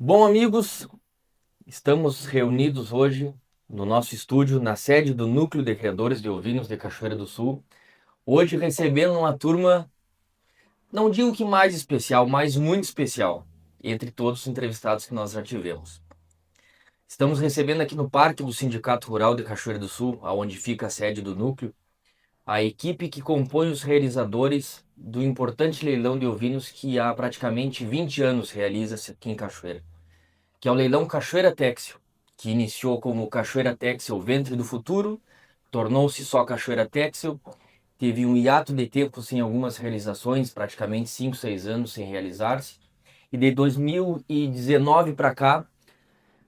Bom, amigos, estamos reunidos hoje no nosso estúdio, na sede do Núcleo de Criadores de Ovinos de Cachoeira do Sul. Hoje recebendo uma turma, não digo que mais especial, mas muito especial, entre todos os entrevistados que nós já tivemos. Estamos recebendo aqui no Parque do Sindicato Rural de Cachoeira do Sul, onde fica a sede do Núcleo, a equipe que compõe os realizadores do importante leilão de ovinos que há praticamente 20 anos realiza-se aqui em Cachoeira, que é o leilão Cachoeira Texel, que iniciou como Cachoeira Texel Ventre do Futuro, tornou-se só Cachoeira Texel, teve um hiato de tempo sem algumas realizações, praticamente 5, 6 anos sem realizar-se, e de 2019 para cá,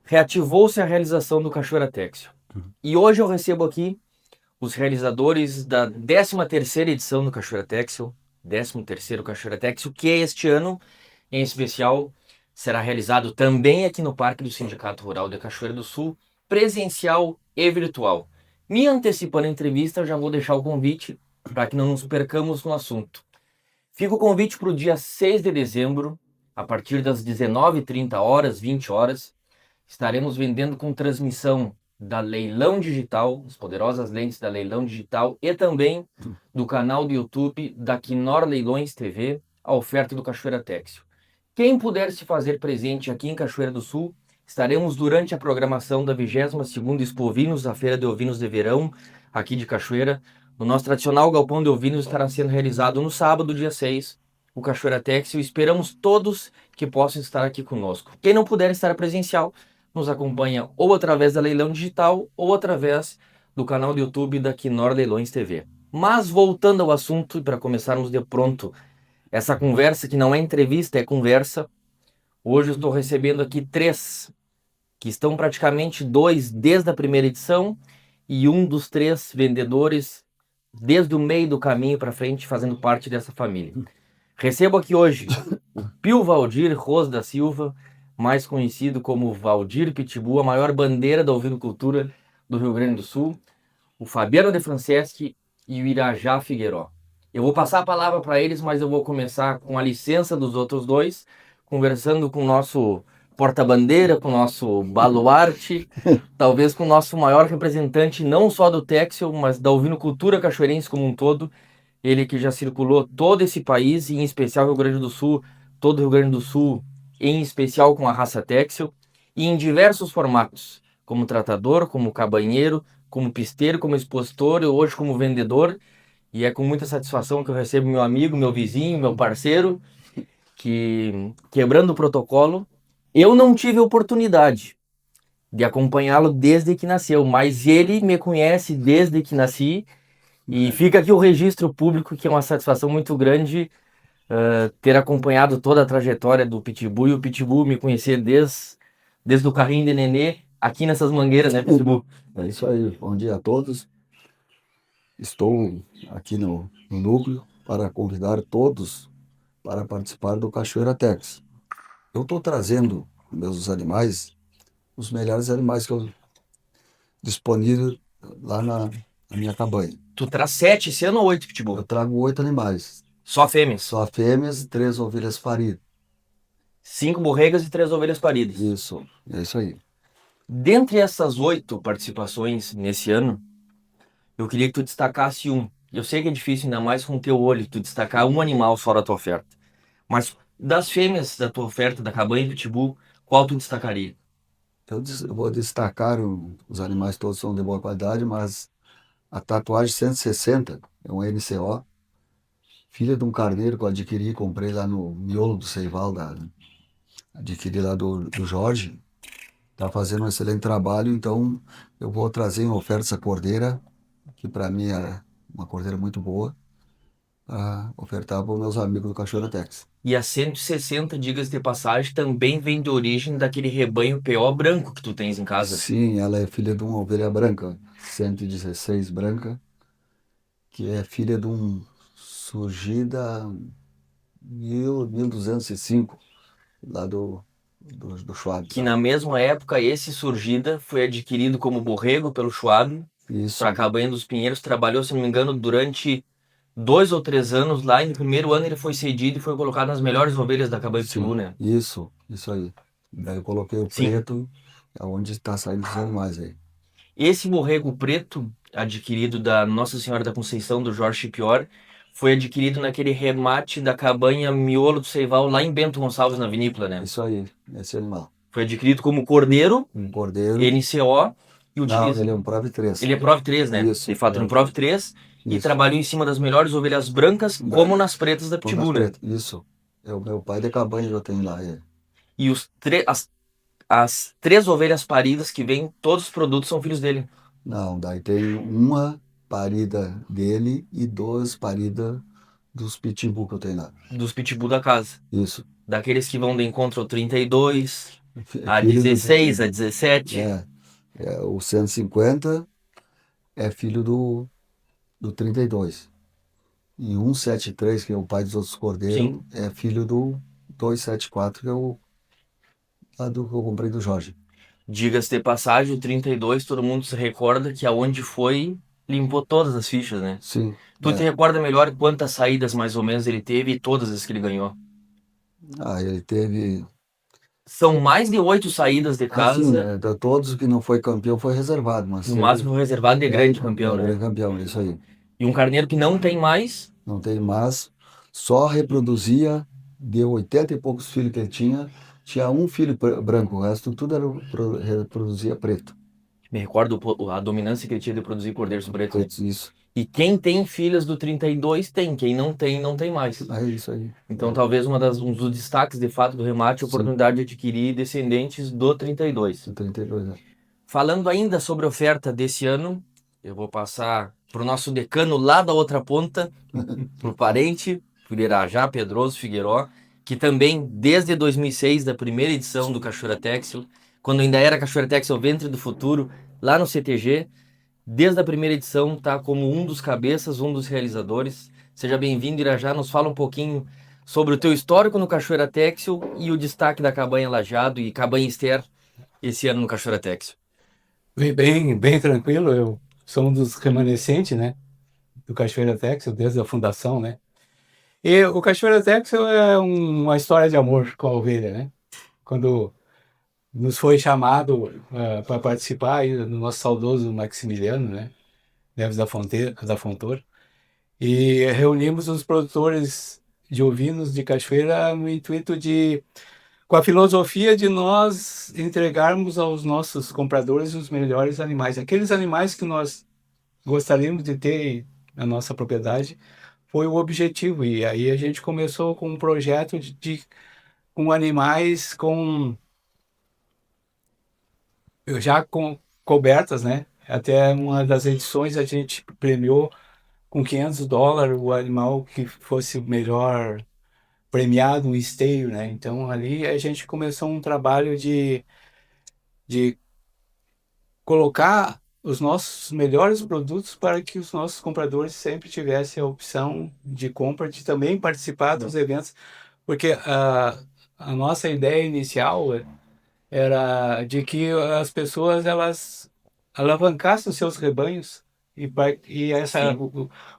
reativou-se a realização do Cachoeira Texel. E hoje eu recebo aqui os realizadores da 13ª edição do Cachoeira Texel, 13º Cachoeira Texel, que este ano, em especial, será realizado também aqui no Parque do Sindicato Rural de Cachoeira do Sul, presencial e virtual. Me antecipando a entrevista, eu já vou deixar o convite para que não nos percamos no assunto. Fica o convite para o dia 6 de dezembro, a partir das 19h30, 20 horas, estaremos vendendo com transmissão da Leilão Digital, as poderosas lentes da Leilão Digital e também do canal do YouTube da Quinor Leilões TV, a oferta do Cachoeira Texel. Quem puder se fazer presente aqui em Cachoeira do Sul, estaremos durante a programação da 22ª Expo Ovinos, a Feira de Ovinos de Verão, aqui de Cachoeira. O nosso tradicional galpão de ovinos estará sendo realizado no sábado, dia 6, o Cachoeira Texel. Esperamos todos que possam estar aqui conosco. Quem não puder estar presencial, nos acompanha ou através da Leilão Digital ou através do canal do YouTube da Quinor Leilões TV. Mas voltando ao assunto, e para começarmos de pronto essa conversa, que não é entrevista, é conversa, hoje eu estou recebendo aqui 3, que estão praticamente 2 desde a primeira edição e um dos 3 vendedores desde o meio do caminho para frente, fazendo parte dessa família. Recebo aqui hoje o Pio Valdir Ros da Silva, mais conhecido como Valdir Pitbull, a maior bandeira da ovinocultura do Rio Grande do Sul, o Fabiano de Franceschi e o Irajá Figueiró. Eu vou passar a palavra para eles, mas eu vou começar com a licença dos outros dois, conversando com o nosso porta-bandeira, com o nosso baluarte, talvez com o nosso maior representante, não só do Texel, mas da ovinocultura cachoeirense como um todo. Ele que já circulou todo esse país, e em especial Rio Grande do Sul, todo o Rio Grande do Sul, em especial com a raça Texel, e em diversos formatos, como tratador, como cabanheiro, como pisteiro, como expositor e hoje como vendedor. E é com muita satisfação que eu recebo meu amigo, meu vizinho, meu parceiro, que, quebrando o protocolo, eu não tive oportunidade de acompanhá-lo desde que nasceu, mas ele me conhece desde que nasci, e fica aqui o registro público, que é uma satisfação muito grande ter acompanhado toda a trajetória do Pitbull, e o Pitbull me conhecer desde o carrinho de nenê, aqui nessas mangueiras, né, Pitbull? É isso aí. Bom dia a todos. Estou aqui no núcleo para convidar todos para participar do Cachoeira Tex. Eu estou trazendo meus animais, os melhores animais que eu disponível lá na minha cabanha. Tu traz 7 esse ano ou 8, Eu Pitbull? trago 8 animais, Só fêmeas. só fêmeas e 3 ovelhas paridas. 5 borregas e 3 ovelhas paridas. Isso, é isso aí. Dentre essas 8 participações nesse ano, eu queria que tu destacasse um. Eu sei que é difícil, ainda mais com o teu olho, tu destacar um animal só da tua oferta. Mas das fêmeas da tua oferta, da cabanha do Pitbull, qual tu destacaria? Eu vou destacar os animais todos são de boa qualidade, mas a tatuagem 160 é um NCO, filha de um carneiro que eu adquiri, comprei lá no miolo do Seival, adquiri lá do Jorge. Está fazendo um excelente trabalho, então eu vou trazer em oferta essa cordeira, que para mim é uma cordeira muito boa, para ofertar para os meus amigos do Cachoeira Tex. E a 160, digas de passagem, também vem de origem daquele rebanho PO branco que tu tens em casa. Sim, ela é filha de uma ovelha branca, 116 branca, que é filha de um surgida 1205, lá do Schwab. Que na mesma época, esse Surgida foi adquirido como borrego pelo Schwab Isso, para a cabanha dos Pinheiros. Trabalhou, se não me engano, durante 2 ou 3 anos lá, e no primeiro ano ele foi cedido e foi colocado nas melhores ovelhas da cabanha Pitbull, sim, né? isso aí. Daí eu coloquei o Sim. preto, é onde está saindo os animais aí. Esse borrego preto, adquirido da Nossa Senhora da Conceição, do Jorge Chipior, foi adquirido naquele remate da cabanha Miolo do Seival, lá em Bento Gonçalves, na vinícola, né? Isso aí, esse animal. Foi adquirido como cordeiro, Um cordeiro. NCO, e Não, utiliza. ele é um Prove Ele 3. é Prove 3, né? Isso, De fato, é um Prove 3 e isso. trabalhou em cima das melhores ovelhas brancas, como nas pretas da Ou nas Pitbull, né? pretas, isso. É o meu pai de cabanha que eu tenho lá. É. E as três ovelhas paridas que vêm, todos os produtos são filhos dele, Não, daí tem uma parida dele e duas paridas dos pitbull que eu tenho lá. dos Pitbull da casa. Isso. Daqueles que vão do encontro ao 32, É a filho 16, a 17. é, o 150 é filho do 32. E 173, que é o pai dos outros Sim. cordeiros, é filho do 274, que é o lá do que eu comprei do Jorge. Diga-se de passagem, o 32, todo mundo se recorda que aonde foi, limpou todas as fichas, né? Sim, Tu te recorda melhor quantas saídas mais ou menos ele teve e todas as que ele ganhou? Ah, ele teve. São mais de 8 saídas de Assim, casa, todos que não foi campeão foi reservado, mas no teve. máximo reservado de grande É campeão, o né? grande campeão, isso aí. E um carneiro que não tem mais, Não tem mais. Só reproduzia, deu 80 e poucos filhos que ele tinha. Tinha um filho branco, o resto tudo era, reproduzia preto. me recordo a dominância que ele tinha de produzir cordeiros pretos, né? Pretos, isso. E quem tem filhas do 32 tem, quem não tem, não tem mais. É isso aí. Então, talvez um dos destaques de fato do remate é a Sim, oportunidade de adquirir descendentes do 32. do 32, né? Falando ainda sobre a oferta desse ano, eu vou passar para o nosso decano lá da outra ponta, para o parente, pro Irajá Pedroso Figueiró, que também, desde 2006, da primeira edição do Cachoeira Texel, quando ainda era Cachoeira Texel Ventre do Futuro, lá no CTG, desde a primeira edição, tá como um dos cabeças, um dos realizadores. Seja bem-vindo, Irajá. Nos fala um pouquinho sobre o teu histórico no Cachoeira Texel e o destaque da Cabanha Lajeado e Cabanha Ester esse ano no Cachoeira Texel. Bem tranquilo. Eu sou um dos remanescentes, né, do Cachoeira Texel, desde a fundação, né? E o Cachoeira Texel é uma história de amor com a ovelha, né? Quando nos foi chamado para participar aí do nosso saudoso Maximiliano, né, Neves da Fontoura, e reunimos os produtores de ovinos de Cachoeira no intuito de, com a filosofia de nós entregarmos aos nossos compradores os melhores animais, aqueles animais que nós gostaríamos de ter na nossa propriedade, foi o objetivo. E aí a gente começou com um projeto com animais já com cobertas, né? Até uma das edições a gente premiou com US$ 500 o animal que fosse o melhor premiado, um esteio, né? Então ali a gente começou um trabalho de colocar os nossos melhores produtos para que os nossos compradores sempre tivessem a opção de compra, de também participar dos eventos, porque a nossa ideia inicial era de que as pessoas elas alavancassem os seus rebanhos e Sim,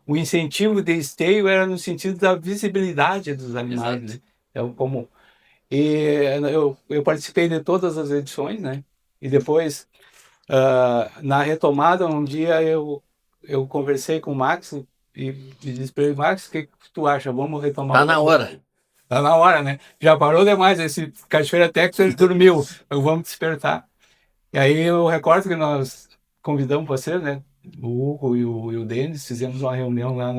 o incentivo de esteio era no sentido da visibilidade dos animais, exato. né? Então, e eu participei de todas as edições, né? E depois na retomada, um dia eu conversei com o Max e disse para ele, Max, o que tu acha? Vamos retomar Tá o na negócio? hora. Tá na hora, né? Já parou demais, esse Cachoeira Texas ele dormiu, então vamos despertar. E aí eu recordo que nós convidamos você, né? O Hugo e o Denis, fizemos uma reunião lá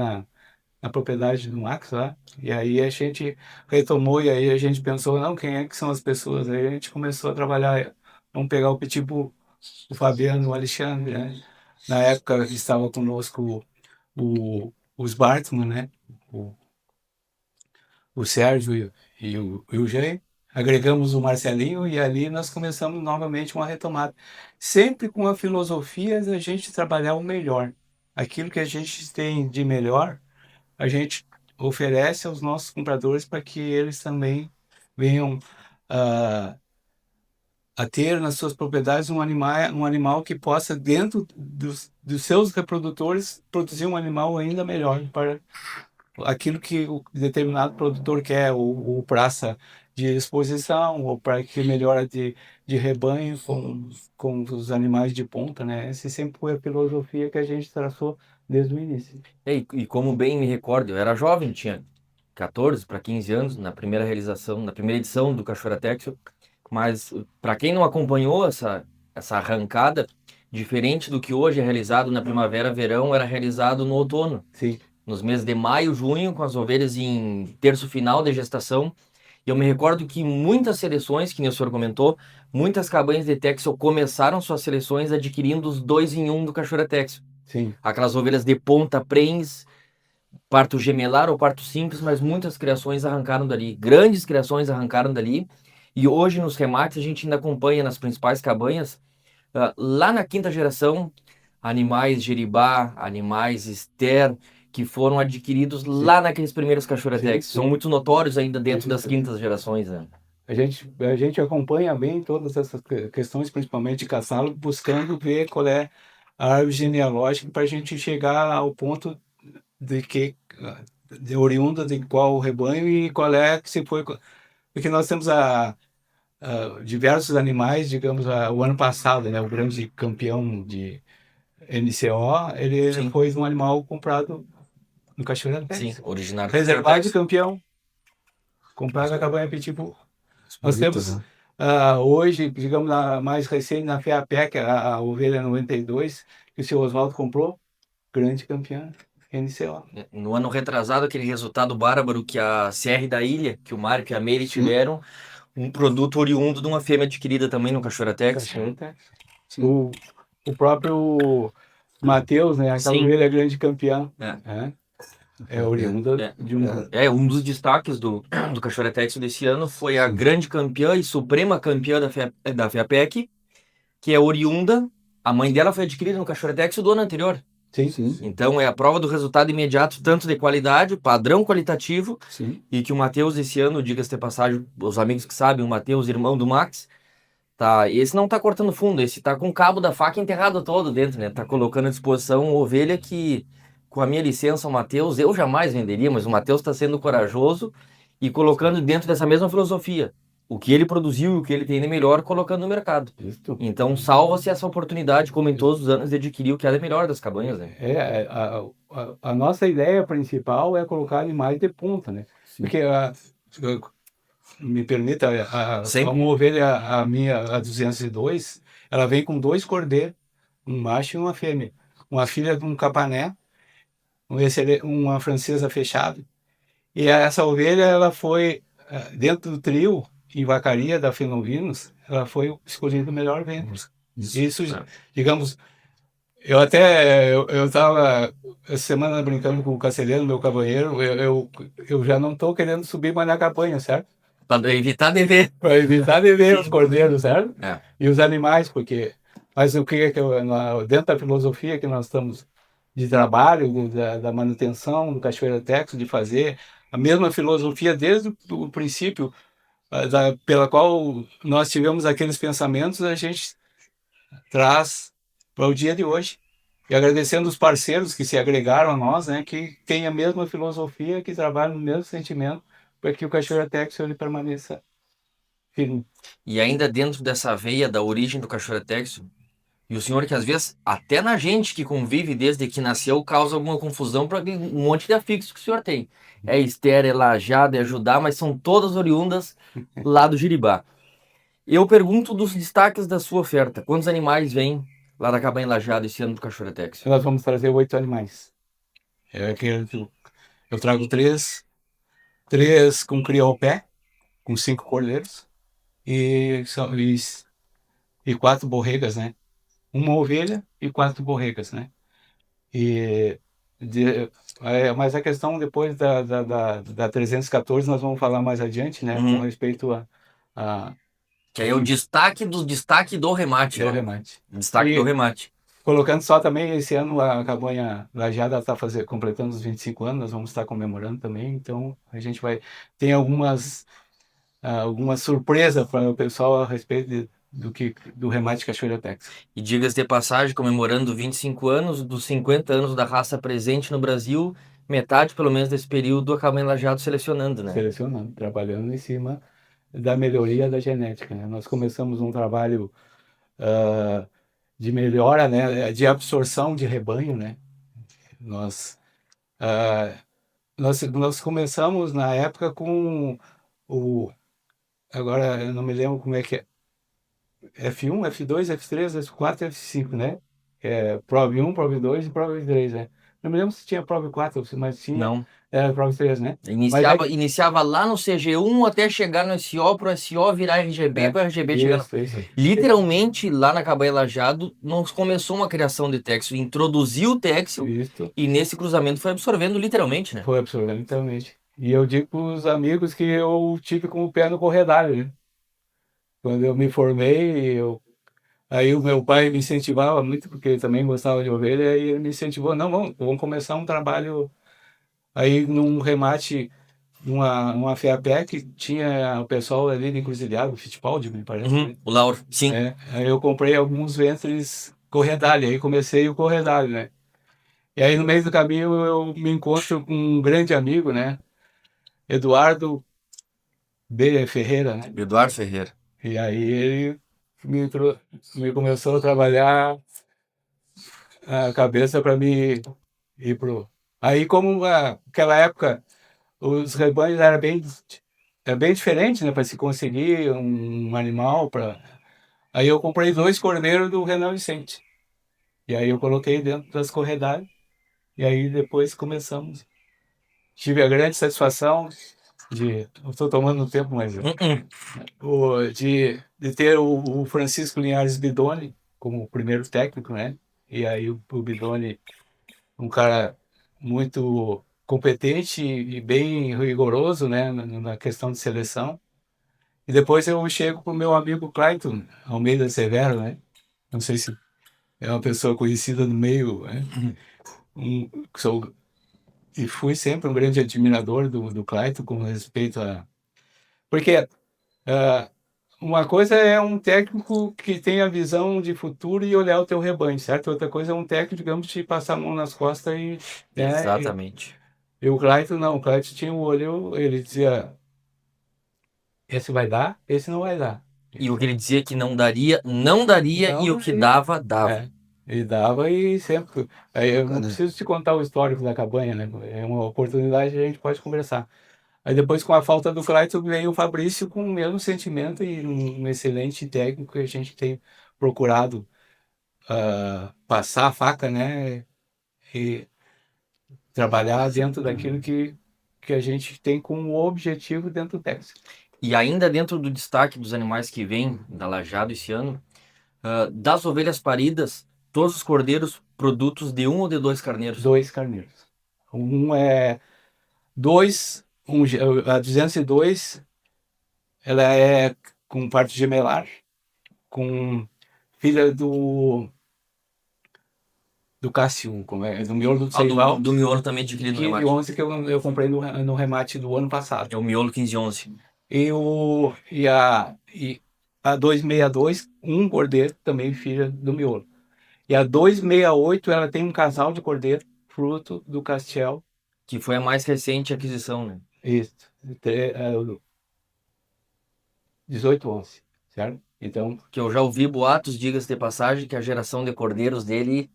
na propriedade do Max lá, e aí a gente retomou, e aí a gente pensou, não, quem é que são as pessoas? Aí a gente começou a trabalhar, vamos pegar o Pitbull, o Fabiano, o Alexandre, né? Na época estava conosco os Bartman, né? O, o Sérgio e o Jay. Agregamos o Marcelinho e ali nós começamos novamente uma retomada. Sempre com a filosofia de a gente trabalhar o melhor. Aquilo que a gente tem de melhor, a gente oferece aos nossos compradores para que eles também venham ah, a ter nas suas propriedades um animal que possa, dentro dos seus reprodutores, produzir um animal ainda melhor para aquilo que o determinado produtor quer. O praça de exposição ou para que melhora de rebanho com os animais de ponta, né? Essa sempre foi a filosofia que a gente traçou desde o início. E como bem me recordo, eu era jovem, tinha 14 para 15 anos na primeira realização, na primeira edição do Cachoeira Texel, mas para quem não acompanhou essa arrancada, diferente do que hoje é realizado na primavera, verão, era realizado no outono, Sim, nos meses de maio, junho, com as ovelhas em terço final de gestação. E eu me recordo que muitas seleções, que nem o senhor comentou, muitas cabanhas de Texel começaram suas seleções adquirindo os 2 em 1 do Cachoeira Texel. sim. Aquelas ovelhas de ponta prens, parto gemelar ou parto simples, mas muitas criações arrancaram dali. Grandes criações arrancaram dali. E hoje nos remates a gente ainda acompanha nas principais cabanhas, lá na quinta geração, animais Jeribá, animais Ester, que foram adquiridos lá naqueles primeiros Cachoeira-Tex. Sim, São sim. muito notórios ainda dentro das Isso. quintas gerações, né? A gente acompanha bem todas essas questões, principalmente de catálogo, buscando ver qual é a árvore genealógica para a gente chegar ao ponto de que de oriunda de qual rebanho e qual é que se foi. Porque nós temos diversos animais, digamos, o ano passado, né, o grande campeão de NCO, ele Sim, foi um animal comprado no Cachoeira sim, Tex. originário do Reservado de Cachoeira-Tex. campeão, comprado na cabanha Pitbull. Nós Bonitas, temos né? hoje, digamos, mais recente, na FEAPEC, a ovelha 92, que o seu Oswaldo comprou, grande campeã, NCO. No ano retrasado, aquele resultado bárbaro que a CR da Ilha, que o Mário e a Meire Sim, tiveram, um produto oriundo de uma fêmea adquirida também no Cachoeira-Tex. Cachoeira Tex. sim. O próprio Matheus, né, aquela Sim. ovelha grande campeã, É. é oriunda É. de um... Um dos destaques do Cachoeira-Tex desse ano foi a grande campeã e suprema campeã da FEAPEC, que é oriunda, a mãe dela foi adquirida no Cachoeira-Tex do ano anterior. Sim, Sim, Então é a prova do resultado imediato, tanto de qualidade, padrão qualitativo, sim. e que o Matheus esse ano, diga-se de passagem, os amigos que sabem, o Matheus, irmão do Max, tá, esse não tá cortando fundo, esse tá com o cabo da faca enterrado todo dentro, né? Tá colocando à disposição ovelha que, com a minha licença, o Matheus, eu jamais venderia, mas o Matheus está sendo corajoso e colocando dentro dessa mesma filosofia. O que ele produziu e o que ele tem de melhor, colocando no mercado. Isso. Então, salva-se essa oportunidade, como em todos os anos, de adquirir o que há de melhor das cabanhas, né? A nossa ideia principal é colocar animais de ponta, né? Sim. Porque, me permita, Sim. uma ovelha, a minha, a 202, ela vem com 2 cordeiros, um macho e uma fêmea. Uma filha de um capané, uma francesa fechada. E essa ovelha, ela foi, dentro do trio, em vacaria da Fenovinos, ela foi escolhida o melhor ventre. Isso, É. digamos, eu estava essa semana brincando com o carcereiro, meu cabanheiro, eu já não estou querendo subir mais na cabanha, certo? Para evitar de ver. Para evitar de ver os cordeiros, certo? É. E os animais, porque... Mas o que é que dentro da filosofia que nós estamos de trabalho, da manutenção do Cachoeira Tex, de fazer a mesma filosofia desde o princípio, pela qual nós tivemos aqueles pensamentos, a gente traz para o dia de hoje. E agradecendo os parceiros que se agregaram a nós, né, que têm a mesma filosofia, que trabalham no mesmo sentimento, para que o Cachoeira Tex ele permaneça firme. E ainda dentro dessa veia da origem do Cachoeira-Tex, e o senhor que às vezes, até na gente que convive desde que nasceu, causa alguma confusão para um monte de afixos que o senhor tem. É Ester, é Lajada, é Ajudar, mas são todas oriundas lá do Jiribá. Eu pergunto dos destaques da sua oferta. Quantos animais vêm lá da Cabanha Lajada esse ano do Cachoeira-Tex? Nós vamos trazer 8 animais. Eu trago três com cria ao pé, com 5 cordeiros, e 4 borregas, né? Uma ovelha e 4 borregas, né? E mas a questão depois da 314 nós vamos falar mais adiante, né? Com respeito a Que aí é o destaque do remate, do né? remate. Destaque do remate. Colocando só também, esse ano a Cabanha Lajeada está completando os 25 anos, nós vamos estar comemorando também, então a gente tem algumas surpresas para o pessoal a respeito do remate Cachoeira Tex. E diga-se de passagem, comemorando 25 anos, dos 50 anos da raça presente no Brasil, metade pelo menos desse período a Cabanha Lajeado selecionando, né? Selecionando, trabalhando em cima da melhoria da genética, né? Nós começamos um trabalho de melhora, né, de absorção de rebanho, né? Nós, ah, nós começamos na época com o, agora eu não me lembro como é que é, F1, F2, F3, F4, F5, né? Prove 1, Prove 2 e Prove 3, né? Não me lembro se tinha Prove 4, mas tinha, Não. era Prove 3, né? Mas Iniciava lá no CG1 até chegar no SO, pro SO virar RGB, pro RGB chegar no... isso. Literalmente, lá na Cabanha Lajeado, nós começou uma criação de Texel, introduziu o Texel Isso. e nesse cruzamento foi absorvendo literalmente, né? Foi absorvendo literalmente. E eu digo para os amigos que eu tive com o pé no corredário, né? Quando eu me formei, aí o meu pai me incentivava muito, porque ele também gostava de ovelha, e ele me incentivou, não, vamos começar um trabalho aí num remate, uma FEAPEC, tinha o pessoal ali de Encruzilhada, o Fittipaldi, me parece, né? O Lauro, sim. Aí eu comprei alguns ventres corredário, aí comecei o corredário, né? E aí no meio do caminho eu me encontro com um grande amigo, né? Eduardo B. Ferreira, né? Eduardo Ferreira. E aí ele me começou a trabalhar a cabeça para me ir pro. Aí como aquela época os rebanhos era bem diferente, né? Para se conseguir um animal para. Aí eu comprei 2 corneiros do Renan Vicente. E aí eu coloquei dentro das corredárias. E aí depois começamos. Tive a grande satisfação de. Eu estou tomando tempo, mas de ter o Francisco Linhares Bidoni como primeiro técnico, né? E aí o Bidoni, um cara muito competente e bem rigoroso, né? Na questão de seleção. E depois eu chego para o meu amigo Clayton Almeida Severo, né? Não sei se é uma pessoa conhecida no meio, né? E fui sempre um grande admirador do Clayton com respeito a... Porque uma coisa é um técnico que tem a visão de futuro e olhar o teu rebanho, certo? Outra coisa é um técnico, digamos, te passar a mão nas costas e... né? Exatamente. E o Clayton não, o Clayton tinha um olho, ele dizia, esse vai dar, esse não vai dar. E o que ele dizia que não daria, não daria, Não e o que daria. dava, dava. E dava e sempre. Aí eu não Bacana. preciso te contar o histórico da cabanha, né? É uma oportunidade, a gente pode conversar. Aí depois, com a falta do Clayton, veio o Fabrício com o mesmo sentimento e um excelente técnico que a gente tem procurado passar a faca, né? E trabalhar dentro daquilo que a gente tem como objetivo dentro do Texas. E ainda dentro do destaque dos animais que vêm da Lajeado esse ano, das ovelhas paridas, todos os cordeiros produtos de 1 ou de 2 carneiros. 2 carneiros. Um é a 202, ela é com parto gemelar, com filha do Cássio, do miolo do Seival, Do miolo também adquirido no 15 remate. 11 que eu comprei no remate do ano passado. É o miolo 1511. E a 262, um cordeiro, também filha do miolo. E a 268, ela tem um casal de cordeiro, fruto do Castiel. Que foi a mais recente aquisição, né? Isso. 1811, certo? Então, Que eu já ouvi boatos, diga-se de passagem, que a geração de cordeiros dele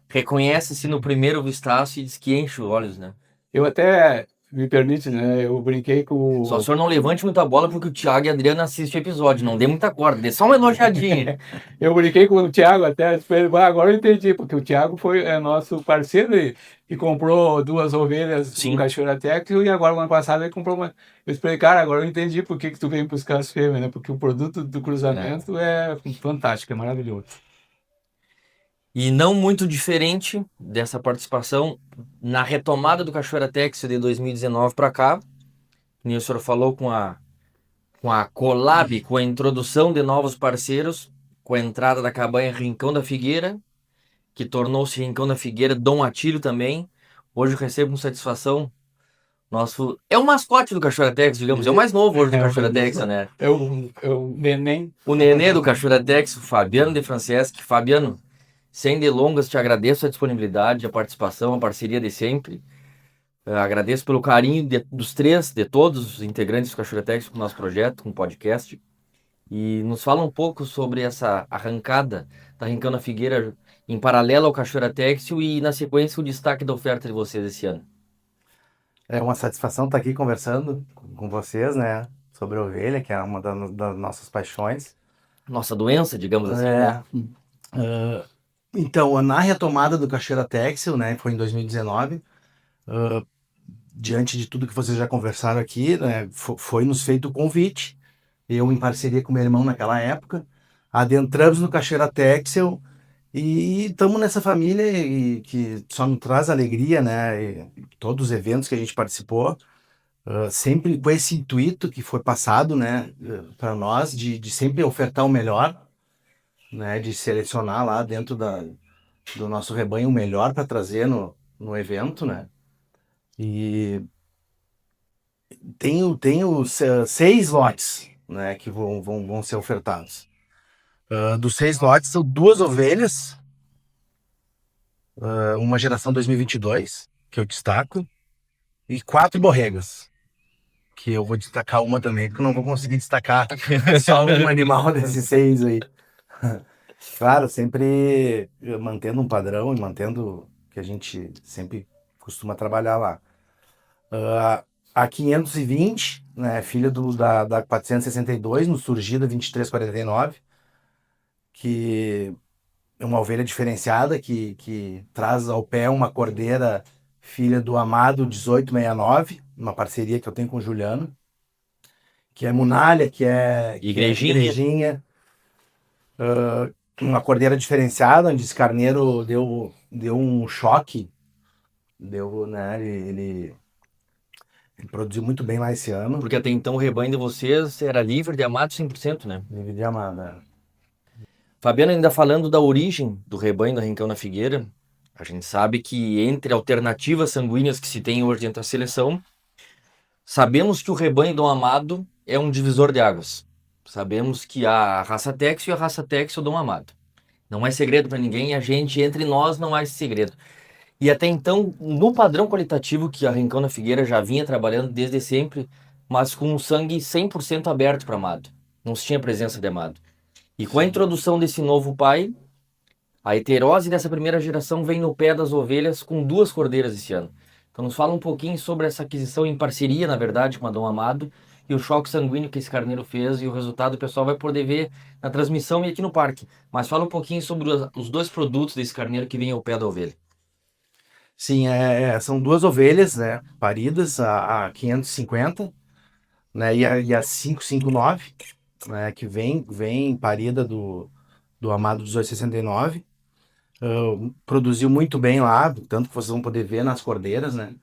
reconhece-se no primeiro vistaço e diz que enche os olhos, né? eu até, me permite, né? Eu brinquei com Só o senhor não levante muita bola porque o Thiago e a Adriana assistem o episódio, não dê muita corda, dê só uma elogiadinha. Eu brinquei com o Thiago até, agora eu entendi, porque o Thiago é nosso parceiro e comprou 2 ovelhas Sim. do Cachoeira Texas e agora, no ano passado, ele comprou uma. Eu expliquei, cara, agora eu entendi por que tu vem buscar as fêmeas, né? Porque o produto do cruzamento é fantástico, é maravilhoso. E não muito diferente dessa participação na retomada do Cachoeira Texas de 2019 para cá, que o senhor falou com a collab, com a introdução de novos parceiros, com a entrada da cabanha Rincão da Figueira, que tornou-se Rincão da Figueira, Dom Atílio também. Hoje eu recebo com satisfação nosso... É o mascote do Cachoeira Texas, digamos, é o mais novo hoje do Cachoeira Texas, né? É o neném. O nenê do Cachoeira Texas, o Fabiano de Franceschi. Fabiano, sem delongas, te agradeço a disponibilidade, a participação, a parceria de sempre. Agradeço pelo carinho dos três, de todos os integrantes do Cachoeira Textil com o nosso projeto, com o podcast. E nos fala um pouco sobre essa arrancada da Rincão Figueira em paralelo ao Cachoeira Textil e, na sequência, o destaque da oferta de vocês esse ano. É uma satisfação estar aqui conversando com vocês, né? Sobre a ovelha, que é uma das nossas paixões. Nossa doença, digamos assim, né? Então, na retomada do Cachoeira Textil, né? Foi em 2019. Diante de tudo que vocês já conversaram aqui, né? Foi nos feito o convite. Eu, em parceria com meu irmão naquela época, adentramos no Cachoeira Textil e estamos nessa família que só nos traz alegria, né? E todos os eventos que a gente participou, sempre com esse intuito que foi passado, né, para nós, de sempre ofertar o melhor, né? De selecionar lá dentro do nosso rebanho o melhor para trazer no evento, né? E tenho 6 lotes, né, que vão ser ofertados. Dos 6 lotes, são 2 ovelhas, uma geração 2022, que eu destaco, e 4 borregas, que eu vou destacar uma também, porque eu não vou conseguir destacar só um animal desses 6 aí. Claro, sempre mantendo um padrão e mantendo o que a gente sempre costuma trabalhar lá. A 520, né, filha da 462, no Surgida 2349, que é uma ovelha diferenciada, que traz ao pé uma cordeira filha do Amado 1869, uma parceria que eu tenho com o Juliano, que é Munalha, que é Igrejinha. Uma cordeira diferenciada, onde esse carneiro deu um choque, né, ele produziu muito bem lá esse ano. Porque até então o rebanho de vocês era livre de amado 100%, né? Livre de Amada. Fabiano, ainda falando da origem do rebanho da Rincão na Figueira, a gente sabe que entre alternativas sanguíneas que se tem hoje dentro da seleção, sabemos que o rebanho do Amado é um divisor de águas. Sabemos que a raça Texel e a raça Texel Dom Amado. Não é segredo para ninguém, a gente, entre nós, não há esse segredo. E até então, no padrão qualitativo que a Rincão na Figueira já vinha trabalhando desde sempre, mas com um sangue 100% aberto para Amado. Não se tinha presença de Amado. E com a introdução desse novo pai, a heterose dessa primeira geração vem no pé das ovelhas com 2 cordeiras esse ano. Então nos fala um pouquinho sobre essa aquisição em parceria, na verdade, com a Dom Amado e o choque sanguíneo que esse carneiro fez e o resultado o pessoal vai poder ver na transmissão e aqui no parque. Mas fala um pouquinho sobre os 2 produtos desse carneiro que vem ao pé da ovelha. Sim, são 2 ovelhas, né, paridas, a 550, né, e a 559, né, que vem parida do Amado 1869. Produziu muito bem lá, tanto que vocês vão poder ver nas cordeiras, né.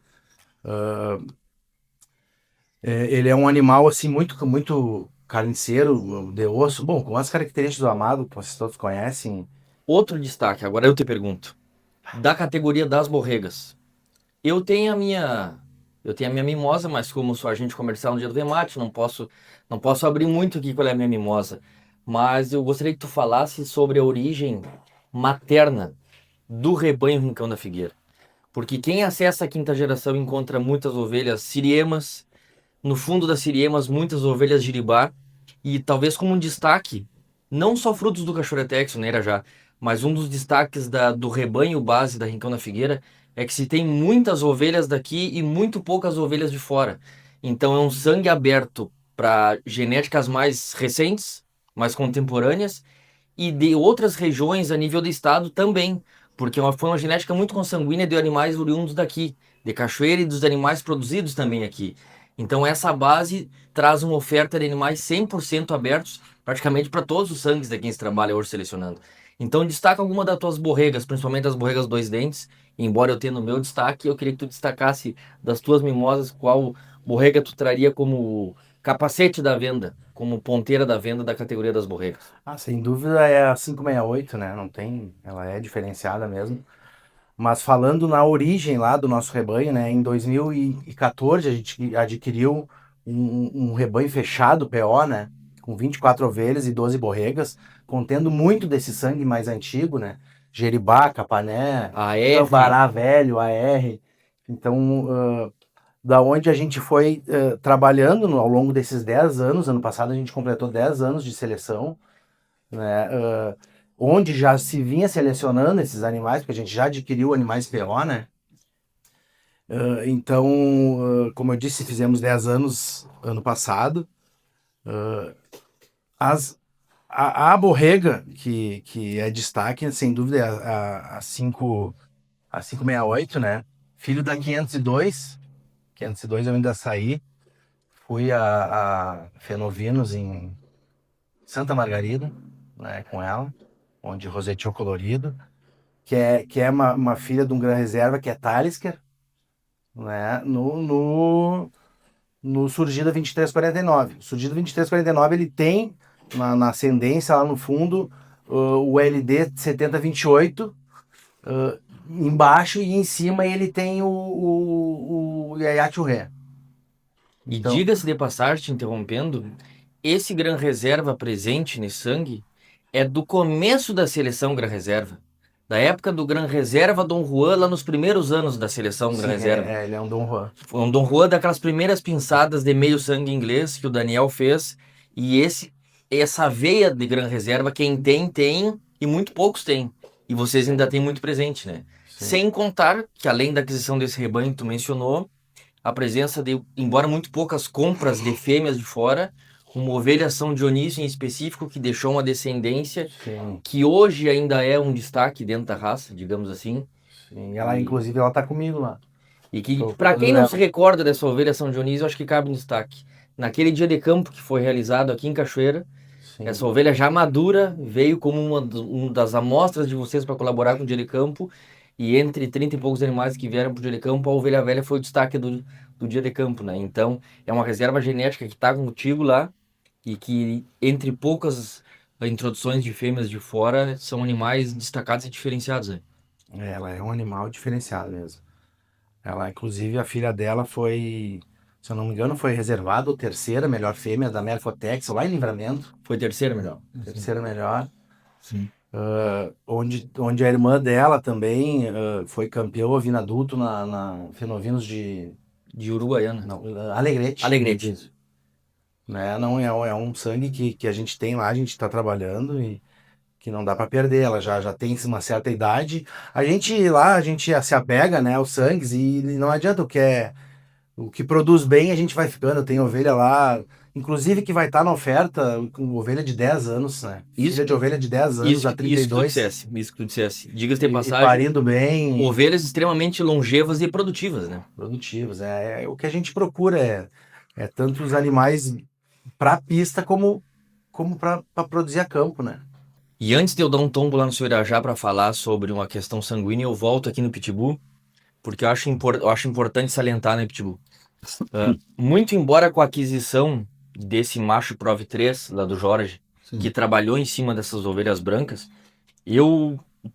Ele é um animal, assim, muito carniceiro, de osso, bom, com as características do Amado, que vocês todos conhecem. Outro destaque, agora eu te pergunto, da categoria das borregas. Eu tenho a minha mimosa, mas como sou agente comercial no dia do remate, não posso abrir muito aqui qual é a minha mimosa. Mas eu gostaria que tu falasse sobre a origem materna do rebanho Rincão da Figueira. Porque quem acessa a 5ª geração encontra muitas ovelhas siriemas, no fundo das siriemas muitas ovelhas jiribá, e talvez como um destaque, não só frutos do Cachoeira Texel, né, Irajá, mas um dos destaques do rebanho base da Rincão da Figueira é que se tem muitas ovelhas daqui e muito poucas ovelhas de fora. Então é um sangue aberto para genéticas mais recentes, mais contemporâneas, e de outras regiões a nível do estado também, porque foi uma genética muito consanguínea de animais oriundos daqui, de Cachoeira e dos animais produzidos também aqui. Então essa base traz uma oferta de animais 100% abertos, praticamente para todos os sangues de quem se trabalha hoje selecionando. Então destaca alguma das tuas borregas, principalmente as borregas 2 dentes, embora eu tenha no meu destaque, eu queria que tu destacasse das tuas mimosas qual borrega tu traria como capacete da venda, como ponteira da venda da categoria das borregas. Sem dúvida é a 568, né? Não tem, ela é diferenciada mesmo. Mas falando na origem lá do nosso rebanho, né? Em 2014 a gente adquiriu um rebanho fechado, PO, né? Com 24 ovelhas e 12 borregas, contendo muito desse sangue mais antigo, né? Jeribá, Capané, AR, Bará Velho, AR. Então, da onde a gente foi trabalhando ao longo desses 10 anos, ano passado a gente completou 10 anos de seleção, né? Onde já se vinha selecionando esses animais, porque a gente já adquiriu animais PO, né? Então, como eu disse, fizemos 10 anos ano passado. A borrega, que é destaque, sem dúvida, é a 568, né? Filho da 502. 502 eu ainda saí. Fui a Fenovinos em Santa Margarida, né, com ela, onde roseteou colorido, que é uma filha de um Gran Reserva, que é Talisker, né, no Surgida 2349. O Surgida 2349, ele tem na ascendência, lá no fundo, o LD 7028, embaixo, e em cima ele tem o Yayat Ré. E Então, diga-se de passagem, te interrompendo, esse Gran Reserva presente nesse sangue é do começo da seleção Gran Reserva. Da época do Gran Reserva Dom Juan, lá nos primeiros anos da seleção Gran sim, Reserva. ele é um Dom Juan. Foi um Dom Juan daquelas primeiras pinçadas de meio sangue inglês que o Daniel fez. E essa veia de Gran Reserva, quem tem, e muito poucos têm. E vocês ainda têm muito presente, né? Sim. Sem contar que, além da aquisição desse rebanho que tu mencionou, a presença de, embora muito poucas compras de fêmeas de fora, uma ovelha São Dionísio em específico que deixou uma descendência Sim. que hoje ainda é um destaque dentro da raça, digamos assim. Sim. Ela, inclusive, ela tá comigo lá. E que, Tô para quem não dela. se recorda dessa ovelha São Dionísio, eu acho que cabe um destaque. Naquele dia de campo que foi realizado aqui em Cachoeira, Sim. essa ovelha já madura veio como uma das amostras de vocês para colaborar com o dia de campo. E entre 30 e poucos animais que vieram para o dia de campo, a ovelha velha foi o destaque do dia de campo, né? Então, é uma reserva genética que está contigo lá e que, entre poucas introduções de fêmeas de fora, são animais destacados e diferenciados, né? Ela é um animal diferenciado mesmo. Ela, inclusive, a filha dela foi, se eu não me engano, foi reservada ou terceira melhor fêmea da Merfotex, lá em Livramento. Foi terceira melhor. Terceira melhor. Sim. Onde a irmã dela também foi campeã ovino adulto na Fenovinos de De Uruguaiana. não, Alegrete. Alegrete. Né? Não é um sangue que a gente tem lá, a gente está trabalhando e que não dá para perder. Ela já tem uma certa idade. A gente se apega, né, aos sangues e não adianta o que produz bem, a gente vai ficando. Tem ovelha lá, inclusive que vai estar na oferta com ovelha de 10 anos, né? Isso- Filha de ovelha de 10 anos, Isso, a 32. isso que tu dissesse. Diga-se de E passagem, parindo bem, ovelhas extremamente longevas e produtivas, né? produtivos. O que a gente procura é tanto os animais para pista como para produzir a campo, né? E antes de eu dar um tombo lá no seu Irajá para falar sobre uma questão sanguínea, eu volto aqui no Pitbull, porque eu acho importante salientar, né, Pitbull? Muito embora com a aquisição desse macho Prove 3, lá do Jorge, Sim. que trabalhou em cima dessas ovelhas brancas,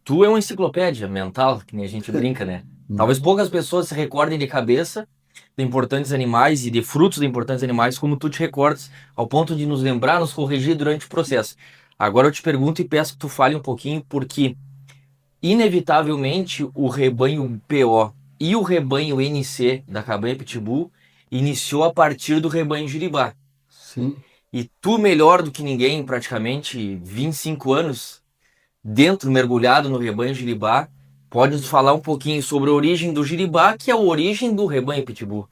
tu é uma enciclopédia mental, que nem a gente brinca, né? Talvez poucas pessoas se recordem de cabeça de importantes animais e de frutos de importantes animais como tu te recordas, ao ponto de nos lembrar, nos corrigir durante o processo. Agora eu te pergunto e peço que tu fale um pouquinho, porque inevitavelmente o rebanho PO e o rebanho NC da cabanha Pitbull iniciou a partir do rebanho Jiribá. Sim. E tu, melhor do que ninguém, praticamente 25 anos dentro, mergulhado no rebanho Jiribá, pode nos falar um pouquinho sobre a origem do Jiribá, que é a origem do rebanho Pitbull.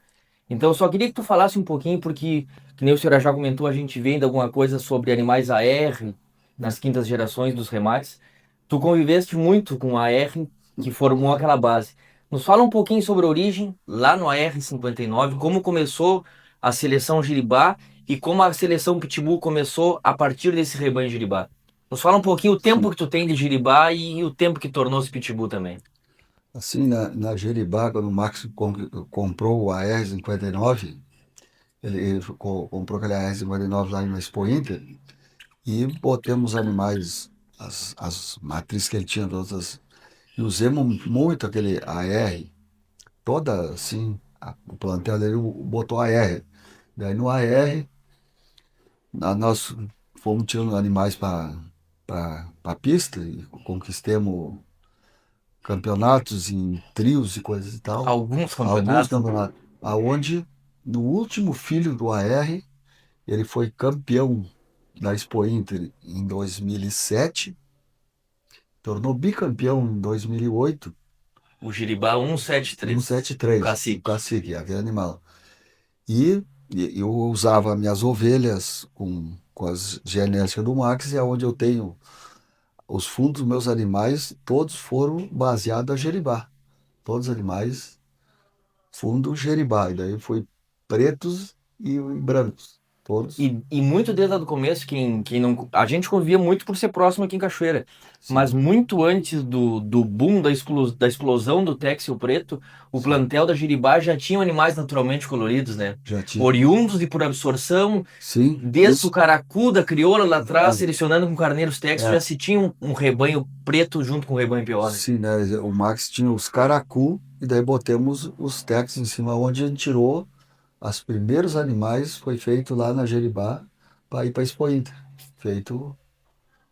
Então, eu só queria que tu falasse um pouquinho, porque, que nem o senhor já comentou, a gente vê ainda alguma coisa sobre animais AR nas quintas gerações dos remates. Tu conviveste muito com a AR, que formou aquela base. Nos fala um pouquinho sobre a origem, lá no AR-59, como começou a seleção Jiribá e como a seleção Pitbull começou a partir desse rebanho Jiribá. Nos fala um pouquinho o tempo que tu tem de Jiribá e o tempo que tornou-se Pitbull também. Assim, na Jeribá, quando o Max comprou o AR-59, ele comprou aquele AR-59 lá na Expo Inter e botamos animais, as matrizes que ele tinha, todas, e usamos muito aquele AR, toda assim, o plantel dele botou AR. Daí no AR, nós fomos tirando animais para a pista e conquistamos campeonatos em trios e coisas e tal. Alguns Alguns campeonatos. campeonatos. Aonde, no último filho do AR, ele foi campeão da Expo Inter em 2007, tornou bicampeão em 2008, O Giribá 173. 173, Cacique. o Cacique, aquele animal. E eu usava minhas ovelhas com as genéticas do Max, e aonde eu tenho os fundos dos meus animais, todos foram baseados a Jeribá. Todos os animais, fundo Jeribá. E daí foi pretos e brancos. Todos. E muito desde lá do começo, quem não. A gente convivia muito por ser próximo aqui em Cachoeira. Sim. Mas muito antes do boom da explosão do Texel Preto, o Sim. plantel da Jiribá já tinha animais naturalmente coloridos, né? Já tinha. Oriundos e por absorção, Sim. desde o caracu da crioula lá atrás, É. selecionando com carneiros Texel, É. já se tinha um rebanho preto junto com o rebanho pior, né? Sim, né? O Max tinha os caracu, e daí botamos os Tex em cima, onde a gente tirou os primeiros animais, foi feito lá na Jeribá para ir para Expo Inter. Feito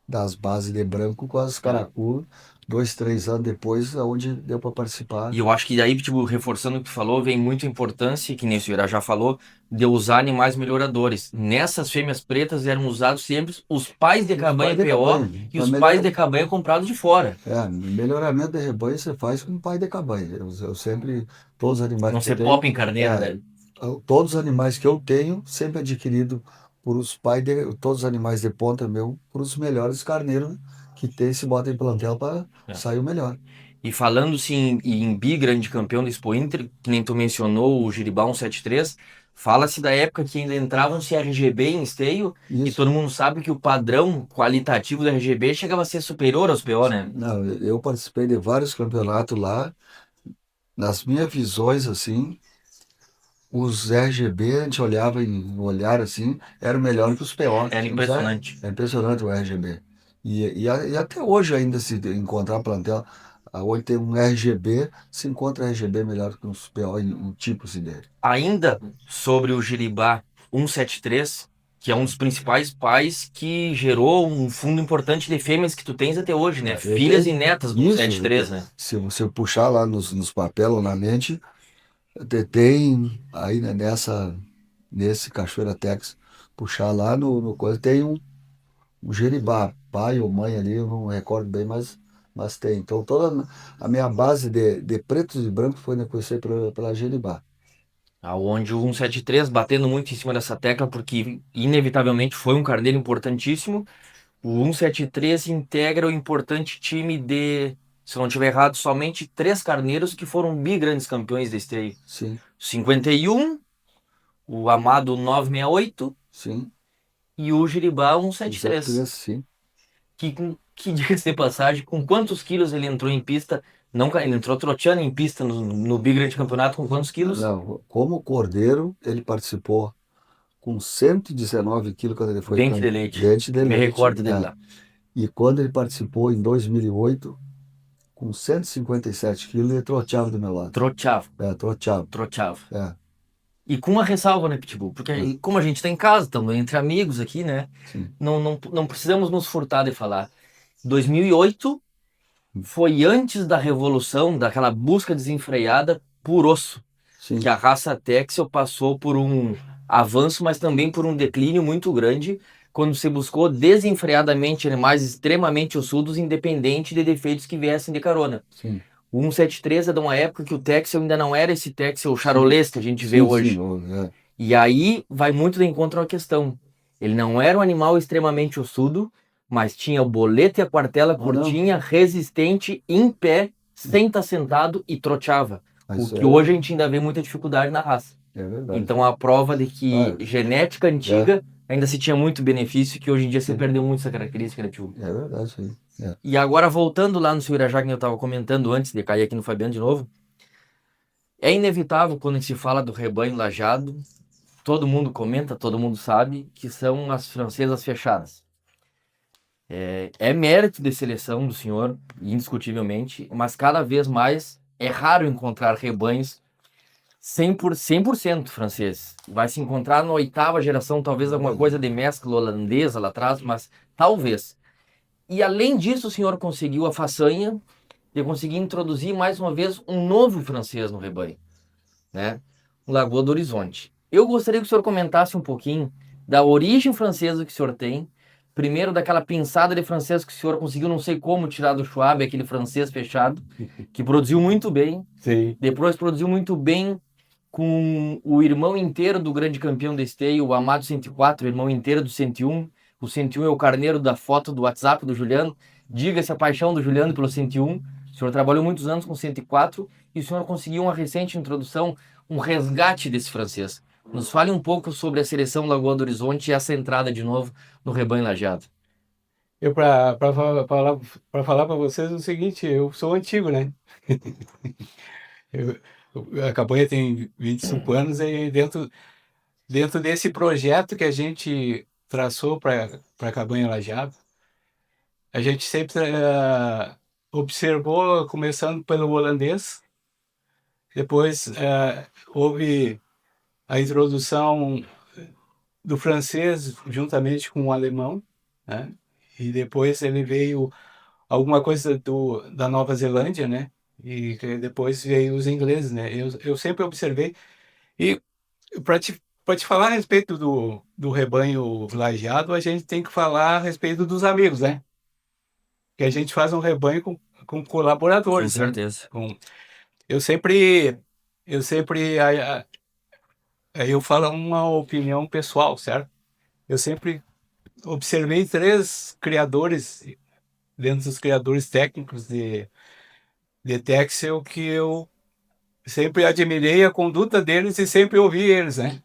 das bases de branco com as caracu, 2, 3 anos depois, onde deu para participar. E eu acho que daí, tipo, reforçando o que tu falou, vem muita importância, que nem o senhor já falou, de usar animais melhoradores. Nessas fêmeas pretas eram usados sempre os pais de cabanha PO e os pais de cabanha comprados de fora. Melhoramento de rebanho você faz com o pai de cabanha. Eu sempre, todos os animais Não que ser eu tenho, pop em carneiro, né? todos os animais que eu tenho, sempre adquirido por os pais de, todos os animais de ponta meu, por os melhores carneiros que tem, se bota em plantel para sair o melhor. E falando-se em bi grande campeão do Expo Inter, que nem tu mencionou, o Giribá 173, fala-se da época que ainda entravam-se RGB em esteio, e Isso. todo mundo sabe que o padrão qualitativo do RGB chegava a ser superior aos PO, né? Não, eu participei de vários campeonatos lá. Nas minhas visões, assim, os RGB, a gente olhava no olhar assim, era melhor que os PO. Era impressionante. É impressionante o RGB. E até hoje ainda se encontrar plantel, hoje tem um RGB, se encontra RGB melhor que os PO em tipos dele. Ainda sobre o Giribá 173, que é um dos principais pais que gerou um fundo importante de fêmeas que tu tens até hoje, né? Filhas e netas do 173, né? Se você puxar lá nos papéis ou na mente, tem aí, né, nesse Cachoeira Tex, puxar lá no coisa, tem um Jeribá, pai ou mãe ali, eu não recordo bem, mas tem. Então toda a minha base de pretos e brancos foi conhecida pela Jeribá. Aonde o 173, batendo muito em cima dessa tecla, porque inevitavelmente foi um carneiro importantíssimo, o 173 integra o importante time de, se eu não estiver errado, somente 3 carneiros que foram bi-grandes campeões desse esteio. Sim, 51, o Amado 968 sim. e o Giribá 173. 173, sim. Que diga-se de passagem, com quantos quilos ele entrou em pista? Não, ele entrou troteando em pista no Big Grande Campeonato com quantos quilos? Não, como cordeiro, ele participou com 119 quilos quando ele foi Dente de leite. Dente de Me leite. recordo dele lá. E quando ele participou em 2008, com 157 quilos, ele troteava do meu lado. Troteava. Troteava. Troteava. É, E com uma ressalva, né, Pitbull? Porque como a gente tá em casa, estamos entre amigos aqui, né? sim. Não precisamos nos furtar de falar. 2008 foi antes da revolução, daquela busca desenfreada por osso. Sim. Que a raça Texel passou por um avanço, mas também por um declínio muito grande, quando se buscou desenfreadamente animais extremamente ossudos, independente de defeitos que viessem de carona. Sim. O 173 é de uma época que o Texel ainda não era esse Texel charolês que a gente vê hoje. Sim, E aí vai muito de encontro à questão. Ele não era um animal extremamente ossudo, mas tinha o bolete e a quartela curtinha, resistente, em pé, sem estar sentado e troteava. O que hoje a gente ainda vê muita dificuldade na raça. É verdade. Então a prova de que genética antiga ainda se tinha muito benefício, que hoje em dia se perdeu muito essa característica, né, tio? É verdade, sim. E agora voltando lá no seu Irajá, que eu estava comentando antes de cair aqui no Fabiano de novo, é inevitável quando se fala do rebanho lajado, todo mundo comenta, todo mundo sabe, que são as francesas fechadas. É mérito de seleção do senhor, indiscutivelmente, mas cada vez mais é raro encontrar rebanhos 100% franceses. Vai se encontrar na 8ª geração, talvez alguma coisa de mescla holandesa lá atrás, mas talvez. E além disso, o senhor conseguiu a façanha de conseguir introduzir mais uma vez um novo francês no rebanho, né? O Lagoa do Horizonte. Eu gostaria que o senhor comentasse um pouquinho da origem francesa que o senhor tem, primeiro daquela pinçada de francês que o senhor conseguiu, não sei como, tirar do Schwab, aquele francês fechado, que produziu muito bem, Sim. depois produziu muito bem com o irmão inteiro do grande campeão da esteio, o Amado 104, o irmão inteiro do 101. O 101 é o carneiro da foto do WhatsApp do Juliano. Diga-se a paixão do Juliano pelo 101. O senhor trabalhou muitos anos com o 104 e o senhor conseguiu uma recente introdução, um resgate desse francês. Nos fale um pouco sobre a seleção Lagoa do Horizonte e essa entrada de novo no rebanho lajeado. Eu, para falar para vocês o seguinte, eu sou antigo, né? A campanha tem 25 anos e dentro desse projeto que a gente traçou para a Cabanha Lajeado, a gente sempre observou, começando pelo holandês, depois houve a introdução do francês juntamente com o alemão, né? E depois ele veio alguma coisa da Nova Zelândia, né? E depois veio os ingleses, né? Eu sempre observei. E para te falar a respeito do rebanho lajeado, a gente tem que falar a respeito dos amigos, né? Que a gente faz um rebanho com colaboradores, né? certeza. Eu sempre, eu sempre, eu falo uma opinião pessoal, certo? Eu sempre observei três criadores, dentro dos criadores técnicos de Texel, que eu sempre admirei a conduta deles e sempre ouvi eles, né?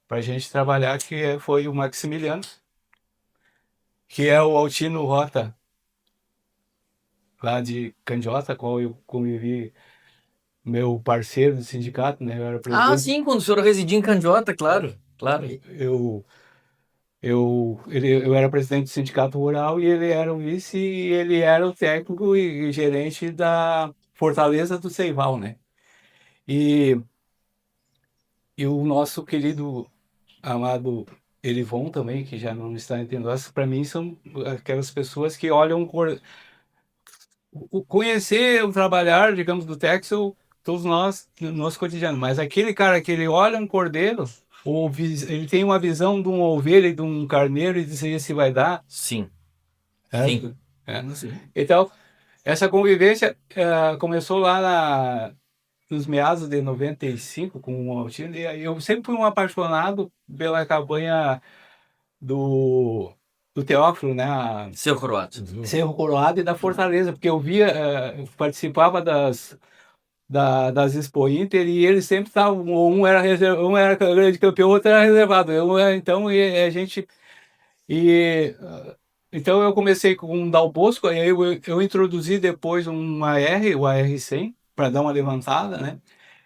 Para a gente trabalhar, foi o Maximiliano, que é o Altino Rota, lá de Candiota, qual eu convivi, meu parceiro do sindicato, né? Eu era presidente. Sim, quando o senhor residia em Candiota, claro, claro. Eu era presidente do sindicato rural e ele era o vice e ele era o técnico e gerente da Fortaleza do Seival, né? E, e o nosso querido, amado Elivon também, que já não está entre nós, para mim são aquelas pessoas que olham conhecer o trabalhar, digamos, do Texel, todos nós, no nosso cotidiano. Mas aquele cara que ele olha um cordeiro, ele tem uma visão de uma ovelha e de um carneiro e diz esse vai dar. Sim. É, Sim. Então, essa convivência começou lá nos meados de 95 com o Altino, e eu sempre fui um apaixonado pela cabanha do Teófilo, né? Seu Croata. Cerro Coroado e da Fortaleza, porque eu via, participava das Expo Inter e eles sempre estavam, um era grande campeão, outro era reservado. Então, a gente. Então eu comecei com um Dal Bosco, aí eu introduzi depois o AR100, para dar uma levantada, né?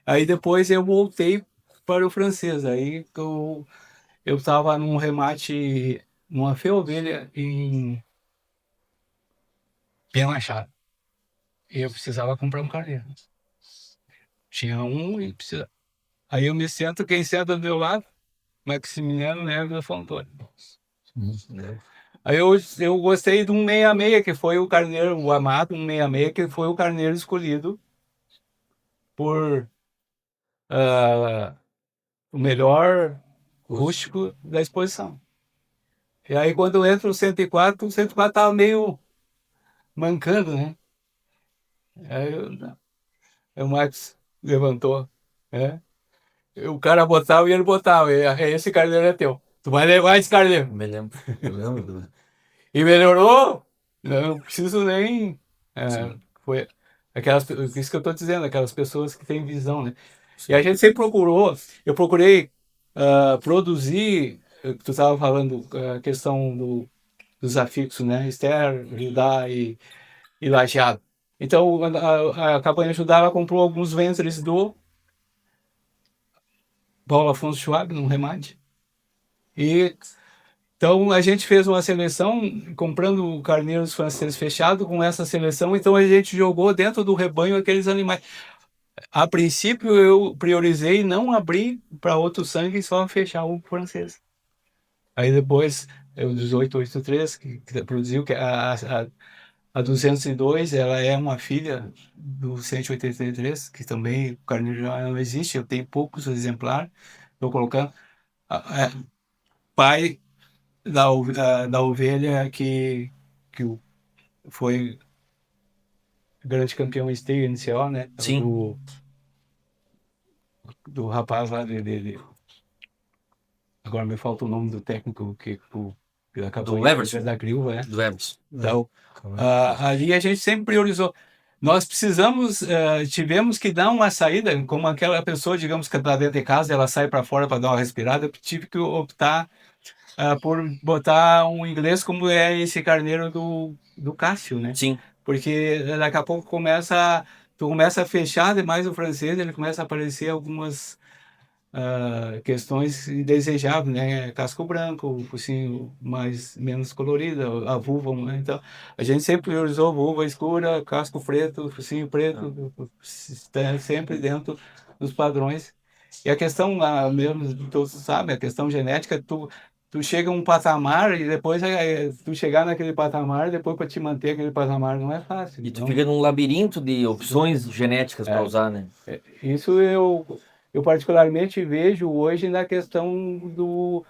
Aí depois eu voltei para o francês. Aí eu estava num remate, numa feovelha em Penachado. E eu precisava comprar um carneiro. Tinha um e precisa. Aí eu me sento, quem senta do meu lado? Maximiliano Neves Fontoni. Aí eu gostei de um 66, que foi o carneiro, o amado, um 66, que foi o carneiro escolhido por o melhor rústico da exposição. E aí quando entra o 104 estava meio mancando, né? Aí o Max levantou, né? O cara botava e ele botava. Esse carneiro é teu. Tu vai levar esse carneiro. Me lembro. Eu lembro. E melhorou. Não preciso nem. Foi isso que eu estou dizendo, aquelas pessoas que têm visão, né? E a gente sempre procurou. Eu procurei produzir. Tu estava falando a questão dos afixos, né? Ester, Ridá e Lajeado. Então a campanha ajudava, comprou alguns ventres do Paulo Afonso Schwab, num remate. E então a gente fez uma seleção, comprando carneiros franceses fechados com essa seleção, então a gente jogou dentro do rebanho aqueles animais. A princípio eu priorizei não abrir para outro sangue, só fechar o francês. Aí depois, o 1883, que produziu, que A 202, ela é uma filha do 183, que também o carneiro já não existe. Eu tenho poucos exemplares. Estou colocando. É, pai da ovelha que foi grande campeão esteio inicial, né? Sim. Do rapaz lá agora me falta o nome do técnico que acabou Do Everson. da Griúva, né? Do Everson. Então, ali a gente sempre priorizou. Nós tivemos que dar uma saída, como aquela pessoa, digamos, que está dentro de casa, ela sai para fora para dar uma respirada, eu tive que optar por botar um inglês como é esse carneiro do Cássio, né? Sim. Porque daqui a pouco tu começa a fechar demais o francês, ele começa a aparecer algumas questões indesejáveis, né? Casco branco, focinho menos colorido, a vulva, né? Então, a gente sempre priorizou vulva escura, casco preto, focinho preto, sempre dentro dos padrões. E a questão, mesmo todos sabem, a questão genética, tu chega a um patamar e depois tu chegar naquele patamar, depois para te manter aquele patamar não é fácil. E tu Então, fica num labirinto de opções genéticas para usar, né? isso eu particularmente vejo hoje na questão do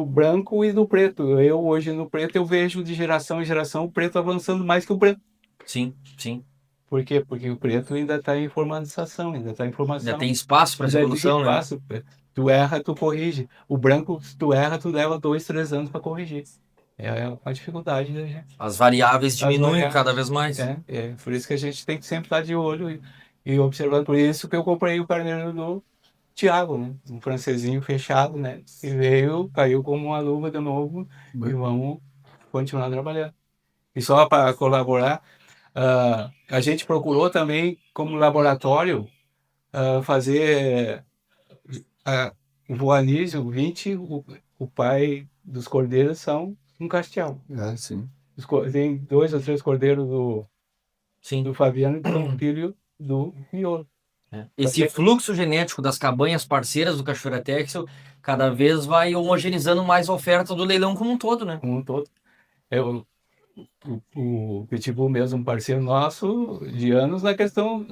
branco e do preto. Eu hoje no preto eu vejo de geração em geração o preto avançando mais que o branco. Sim, sim. Por quê? Porque o preto ainda está em formalização, ainda está em Ainda formação. tem espaço para essa Ainda tem evolução, né? espaço. Tu erra, tu corrige. O branco, se tu erra, tu leva 2, 3 anos para corrigir. É uma dificuldade da gente. As variáveis diminuem variáveis. cada vez mais. Por isso que a gente tem que sempre estar de olho e observando. Por isso que eu comprei o carneiro do Thiago, né? Um francesinho fechado, né? E caiu como uma luva de novo e vamos continuar trabalhando. E só para colaborar, a gente procurou também, como laboratório, fazer o Anísio 20, o pai dos cordeiros são um castiel. Sim. Tem 2 ou 3 cordeiros do Sim. Fabiano que são filho do Miolo. Esse fluxo genético das cabanhas parceiras do Cachoeira Texel cada vez vai homogeneizando mais a oferta do leilão como um todo, né? Como um todo. O Pitbull mesmo, um parceiro nosso de anos na questão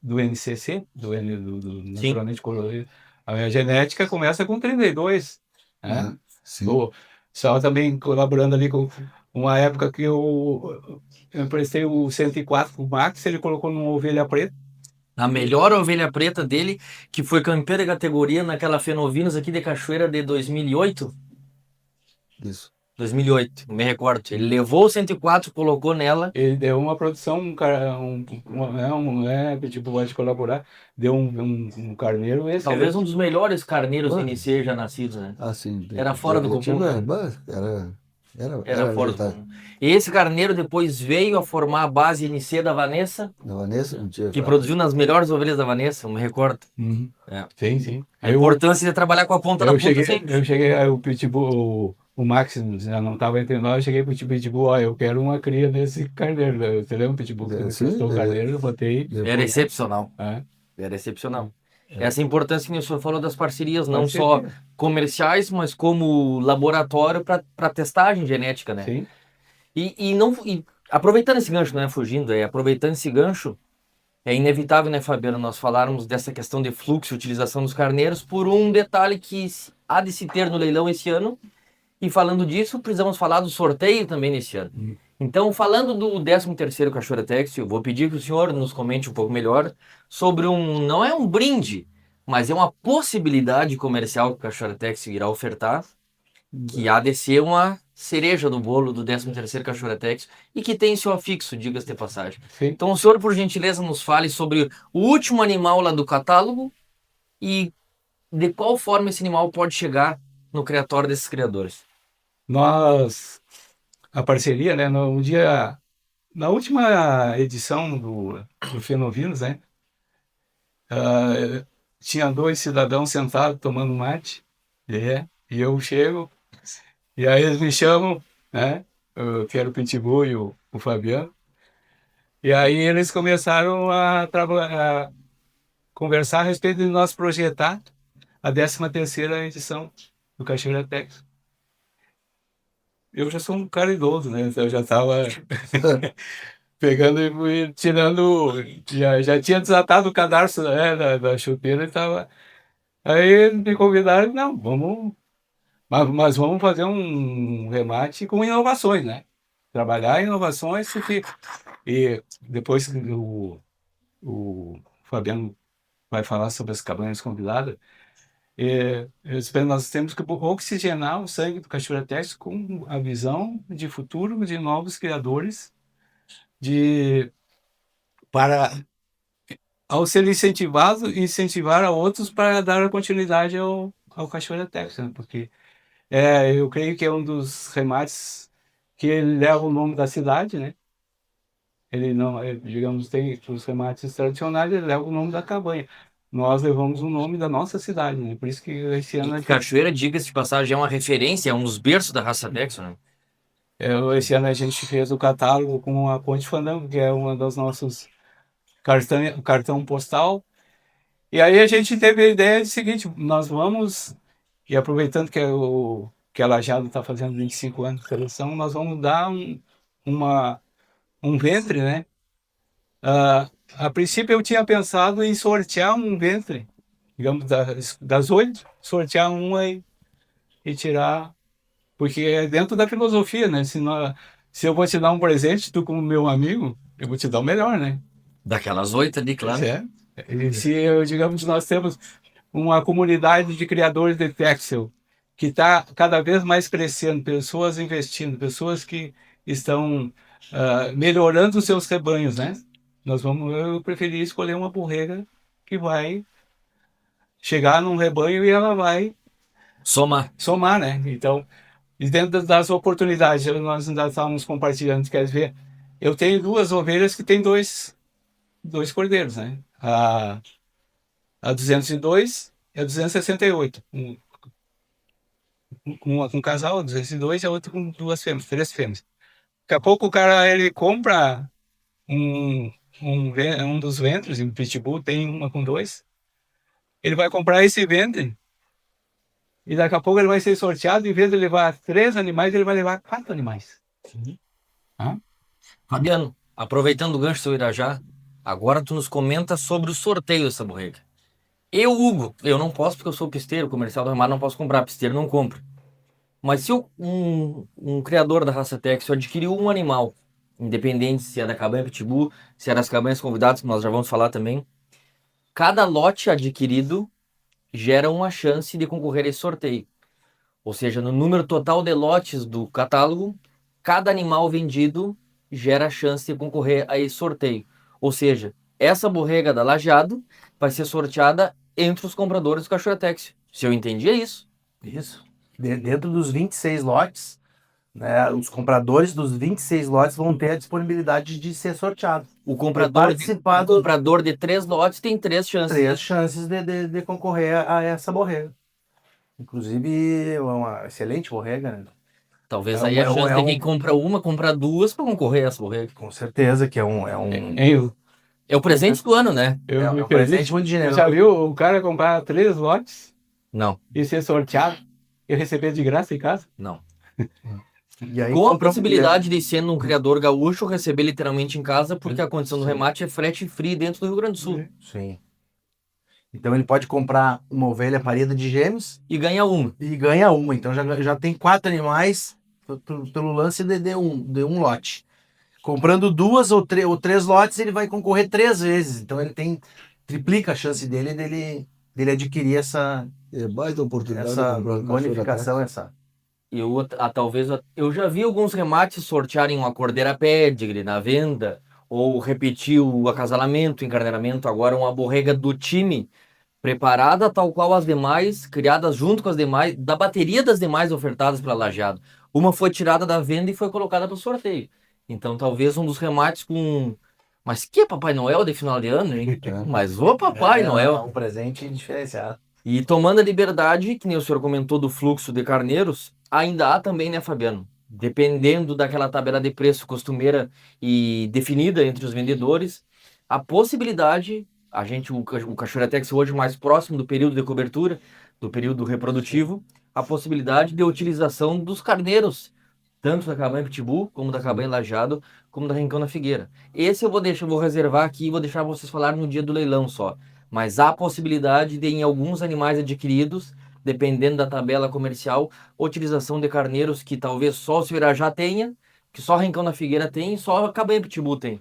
do NCC, do naturalmente colorido. A minha genética começa com 32, né? Sim. Só também colaborando ali com uma época que eu emprestei o 104 pro Max, ele colocou numa ovelha preta. A melhor ovelha preta dele, que foi campeã da categoria naquela Fenovinos aqui de Cachoeira de 2008. Isso. 2008, me recordo. Ele levou o 104, colocou nela. Ele deu uma produção, tipo, pode colaborar, deu um carneiro excelente. Talvez um dos melhores carneiros NC já nascidos, né? Sim. Era fora do comum. Era fora do comum. E esse carneiro depois veio a formar a base NC da Vanessa. Da Vanessa? Não tinha que produziu nas melhores ovelhas da Vanessa, eu me recordo. Sim. A importância de trabalhar com a ponta da ponta sempre. Eu cheguei, o Pitbull, o Max já não estava entre nós, eu cheguei pro Pitbull, eu quero uma cria desse carneiro. Você lembra o Pitbull que prestou o carneiro, eu botei. Era excepcional. Era excepcional. Essa importância que o senhor falou das parcerias, não só comerciais, mas como laboratório para testagem genética, né? Sim. E aproveitando esse gancho, não é fugindo, aproveitando esse gancho, é inevitável, né, Fabiano, nós falarmos dessa questão de fluxo e utilização dos carneiros por um detalhe que há de se ter no leilão esse ano. E falando disso, precisamos falar do sorteio também nesse ano. Então, falando do 13º Cachoeira Textil, vou pedir que o senhor nos comente um pouco melhor sobre não é um brinde, mas é uma possibilidade comercial que o Cachoeira Textil irá ofertar, que há de ser uma cereja no bolo do 13º Cachoeira Textil e que tem seu afixo, diga-se de passagem. Sim. Então, o senhor, por gentileza, nos fale sobre o último animal lá do catálogo e de qual forma esse animal pode chegar no criatório desses criadores. A parceria, né, na última edição do Fenovinos, né, tinha 2 cidadãos sentados tomando mate, e eu chego, e aí eles me chamam, né, que era o Pitbull e o Fabiano, e aí eles começaram a conversar a respeito de nós projetar a 13ª edição do Cachoeira Textil. eu já sou um cara idoso, né? Então eu já tava pegando e fui tirando, já tinha desatado o cadarço, né, da chuteira e tava. Aí me convidaram, não, mas vamos fazer um remate com inovações, né? Trabalhar inovações, porque e depois que o Fabiano vai falar sobre as cabanhas convidadas, eu espero nós temos que oxigenar o sangue do Cachoeira Texas com a visão de futuro de novos criadores, de para ao ser incentivado, incentivar a outros para dar a continuidade ao Cachoeira Texas, né? Porque eu creio que é um dos remates que ele leva o nome da cidade, né? Ele não, digamos, tem os remates tradicionais, ele leva o nome da cabanha. Nós levamos o nome da nossa cidade, né? Por isso que esse ano a E gente, Cachoeira, diga-se de passagem, é uma referência, é um dos berços da raça Texas, né? esse ano a gente fez o catálogo com a Ponte Fandango, que é uma dos nossos cartão postal. E aí a gente teve a ideia de seguinte, nós vamos, e aproveitando que a Lajado está fazendo 25 anos de seleção, nós vamos dar um ventre, né? A princípio eu tinha pensado em sortear um ventre, digamos, das 8, sortear um aí e tirar, porque é dentro da filosofia, né? Se eu vou te dar um presente, tu como meu amigo, eu vou te dar o melhor, né? Daquelas 8 ali, Pois claro. é. E se, digamos, nós temos uma comunidade de criadores de Texel que está cada vez mais crescendo, pessoas investindo, pessoas que estão melhorando os seus rebanhos, né? Eu preferi escolher uma borrega que vai chegar num rebanho e ela vai Soma. somar, né? Então, e dentro das oportunidades, nós ainda estávamos compartilhando, quer ver? Eu tenho duas ovelhas que têm dois cordeiros, né? A 202 e a 268. Uma com casal, a 202, e a outra com duas fêmeas, três fêmeas. Daqui a pouco o cara ele compra um, um dos ventres, um pitbull, tem uma com dois. Ele vai comprar esse ventre e daqui a pouco ele vai ser sorteado. Em vez de levar 3 animais, ele vai levar 4 animais. Hã? Fabiano, aproveitando o gancho do Irajá, agora tu nos comenta sobre o sorteio dessa borrega. Eu, Hugo, eu não posso porque eu sou pisteiro, comercial do remate, não posso comprar, pisteiro não compra. Mas se um criador da raça Texas adquiriu um animal, independente se é da cabanha Pitbull, se é das cabanhas convidadas, que nós já vamos falar também, cada lote adquirido gera uma chance de concorrer a esse sorteio. Ou seja, no número total de lotes do catálogo, cada animal vendido gera a chance de concorrer a esse sorteio. Ou seja, essa borrega da Lajeado vai ser sorteada entre os compradores do Cachoeira Texas. Se eu entendi, é isso. Isso. Dentro dos 26 lotes, né, os compradores dos 26 lotes vão ter a disponibilidade de ser sorteado. O Vai comprador, participar o comprador de 3 lotes tem 3 chances. 3 chances de concorrer a essa borrega. Inclusive, é uma excelente borrega, né? Talvez É aí a um- chance é de um- quem compra uma, comprar duas para concorrer a essa borrega. Com certeza que Eu, É o presente do ano, né? eu me um perdi. presente muito Você generoso. já viu o cara comprar 3 lotes Não, e ser sorteado e receber de graça em casa? não. E aí Com a compra- possibilidade de, sendo um criador gaúcho, receber literalmente em casa, porque a condição do remate é frete free dentro do Rio Grande do Sul. Sim. Então ele pode comprar uma ovelha parida de gêmeos E ganha uma. e ganha uma. Então já tem 4 animais pelo lance de um lote. Comprando 2 ou 3 lotes, ele vai concorrer 3 vezes. Então ele triplica a chance dele adquirir essa É baita oportunidade de essa comprar um bonificação, essa. Eu já vi alguns remates sortearem uma cordeira pedigree na venda, ou repetir o acasalamento, o encarneiramento, agora uma borrega do time, preparada tal qual as demais, criadas junto com as demais, da bateria das demais ofertadas pela Lajeado. Uma foi tirada da venda e foi colocada para o sorteio. Então talvez um dos remates com... Mas que é Papai Noel de final de ano, hein? Mas ô Papai Noel! Um presente diferenciado. E tomando a liberdade, que nem o senhor comentou do fluxo de carneiros, ainda há também, né, Fabiano? Dependendo daquela tabela de preço costumeira e definida entre os vendedores, a possibilidade, o Cachoeira Texas hoje mais próximo do período de cobertura, do período reprodutivo, a possibilidade de utilização dos carneiros tanto da cabanha Pitbull, como da cabanha Lajeado, como da Rincão na Figueira. Esse eu vou reservar aqui e vou deixar vocês falarem no dia do leilão só. Mas há a possibilidade de, em alguns animais adquiridos, dependendo da tabela comercial, utilização de carneiros que talvez só o seu Irajá tenha, que só a Rincão na Figueira tem e só a cabanha Pitbull tem.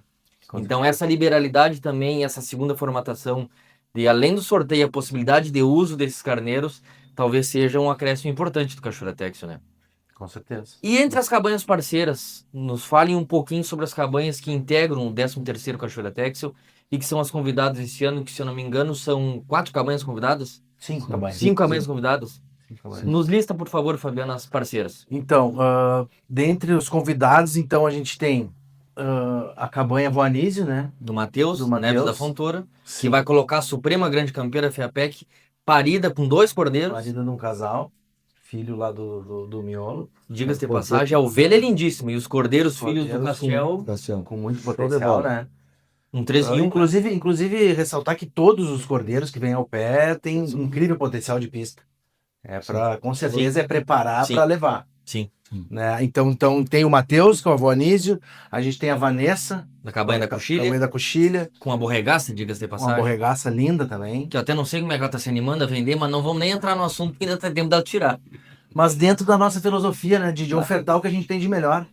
Então essa liberalidade também, essa segunda formatação de, além do sorteio, a possibilidade de uso desses carneiros, talvez seja um acréscimo importante do Cachoeira Texel, né? Com certeza. E entre as cabanhas parceiras, nos falem um pouquinho sobre as cabanhas que integram o 13º Cachoeira Texel e que são as convidadas esse ano, que se eu não me engano são 4 cabanhas convidadas? 5 cabanhas. 5 cabanhas convidadas? 5 cabanhas. Nos lista, por favor, Fabiano, as parceiras. Então, dentre os convidados, então a gente tem a cabanha Voanísio, né? Do Matheus, Do Neves Matheus. da Fontoura, que Sim. vai colocar a Suprema Grande Campeã da FIAPEC, parida com 2 cordeiros. Parida de um casal, filho lá do Miolo, Diga-se de Pô, passagem, a ovelha é lindíssima. E os cordeiros, filhos do Cordeiros, Castiel, Cassiano. com muito Show de potencial, bola. né? um 3 em 1. Inclusive, ressaltar que todos os cordeiros que vêm ao pé têm um incrível potencial de pista. Com certeza é preparar Sim. para levar. Sim, Né? Então tem o Matheus, que é o avô Anísio, a gente tem a Vanessa, da cabanha da cabanha Coxilha, da Coxilha, com a borregaça, diga-se de uma passagem. borregaça linda também. Que eu até não sei como é que ela tá se animando a vender, mas não vamos nem entrar no assunto, porque ainda tem tempo dela tirar. Mas dentro da nossa filosofia, né, de ofertar o que a gente tem de melhor.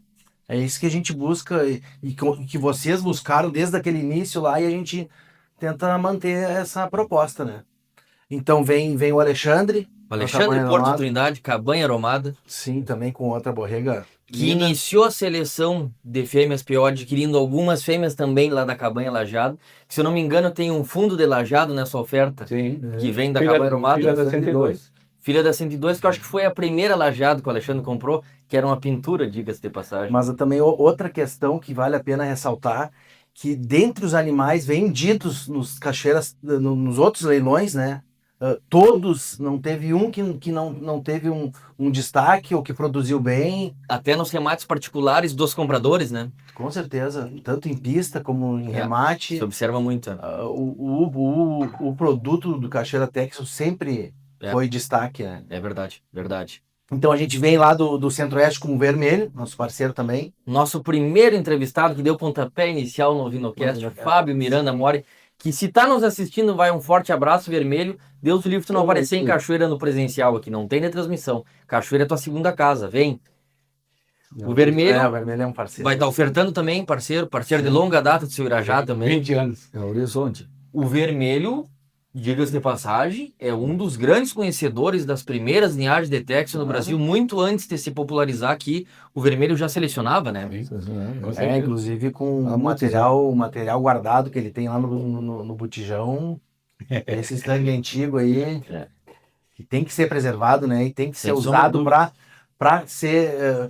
É isso que a gente busca e que vocês buscaram desde aquele início lá e a gente tenta manter essa proposta, né? Então vem o Alexandre. O Alexandre cabanha Porto aromada. Trindade, cabanha aromada, Sim, também com outra borrega. que linda. iniciou a seleção de fêmeas PO, adquirindo algumas fêmeas também lá da cabanha Lajeado. Que, se eu não me engano, tem um fundo de Lajeado nessa oferta, Sim. que vem da Filha- cabanha aromada. filha da 102. Filha da 102, que eu acho que foi a primeira Lajeado que o Alexandre comprou, que era uma pintura, diga-se de passagem. Mas também outra questão que vale a pena ressaltar, que dentre os animais vendidos nos cachoeiras, nos outros leilões, né? Todos, não teve um que não teve um destaque ou que produziu bem. Até nos remates particulares dos compradores, né? Com certeza, tanto em pista como em remate. Se observa muito. O produto do Cachoeira Texel sempre foi destaque, né? É verdade, verdade. Então a gente vem lá do Centro-Oeste com o Vermelho, nosso parceiro também. Nosso primeiro entrevistado que deu pontapé inicial no Vinocast, Fábio Miranda Mori, que se tá nos assistindo, vai um forte abraço, Vermelho. Deus o livre tu não aparecer em Cachoeira no presencial aqui, não tem de transmissão. Cachoeira é tua segunda casa, vem. O Vermelho O Vermelho é um parceiro. vai estar ofertando também, parceiro de longa data do seu Irajá também. 20 anos. É Horizonte. O Vermelho, diga-se de passagem, é um dos grandes conhecedores das primeiras linhagens de Texel no Brasil, muito antes de se popularizar aqui. O Vermelho já selecionava, né? Inclusive com Há o muitos material guardado que ele tem lá no botijão. Esse sangue antigo aí, que tem que ser preservado, né? E tem que ser Sem sombra de usado para ser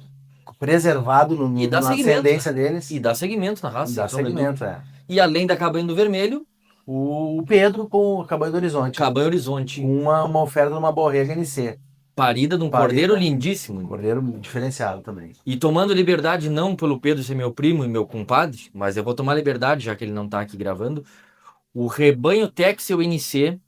preservado E dá na seguimento, ascendência deles. E dá segmento na raça. Dá sem sombra de dúvida. segmento, E além da cabanha do Vermelho, O Pedro com a Cabanha do Horizonte. cabanha Horizonte, Com uma oferta de uma borrega NC. parida de um Parida. cordeiro lindíssimo. Um cordeiro diferenciado também. E tomando liberdade, não pelo Pedro ser meu primo e meu compadre, mas eu vou tomar liberdade, já que ele não tá aqui gravando. O rebanho Texel NC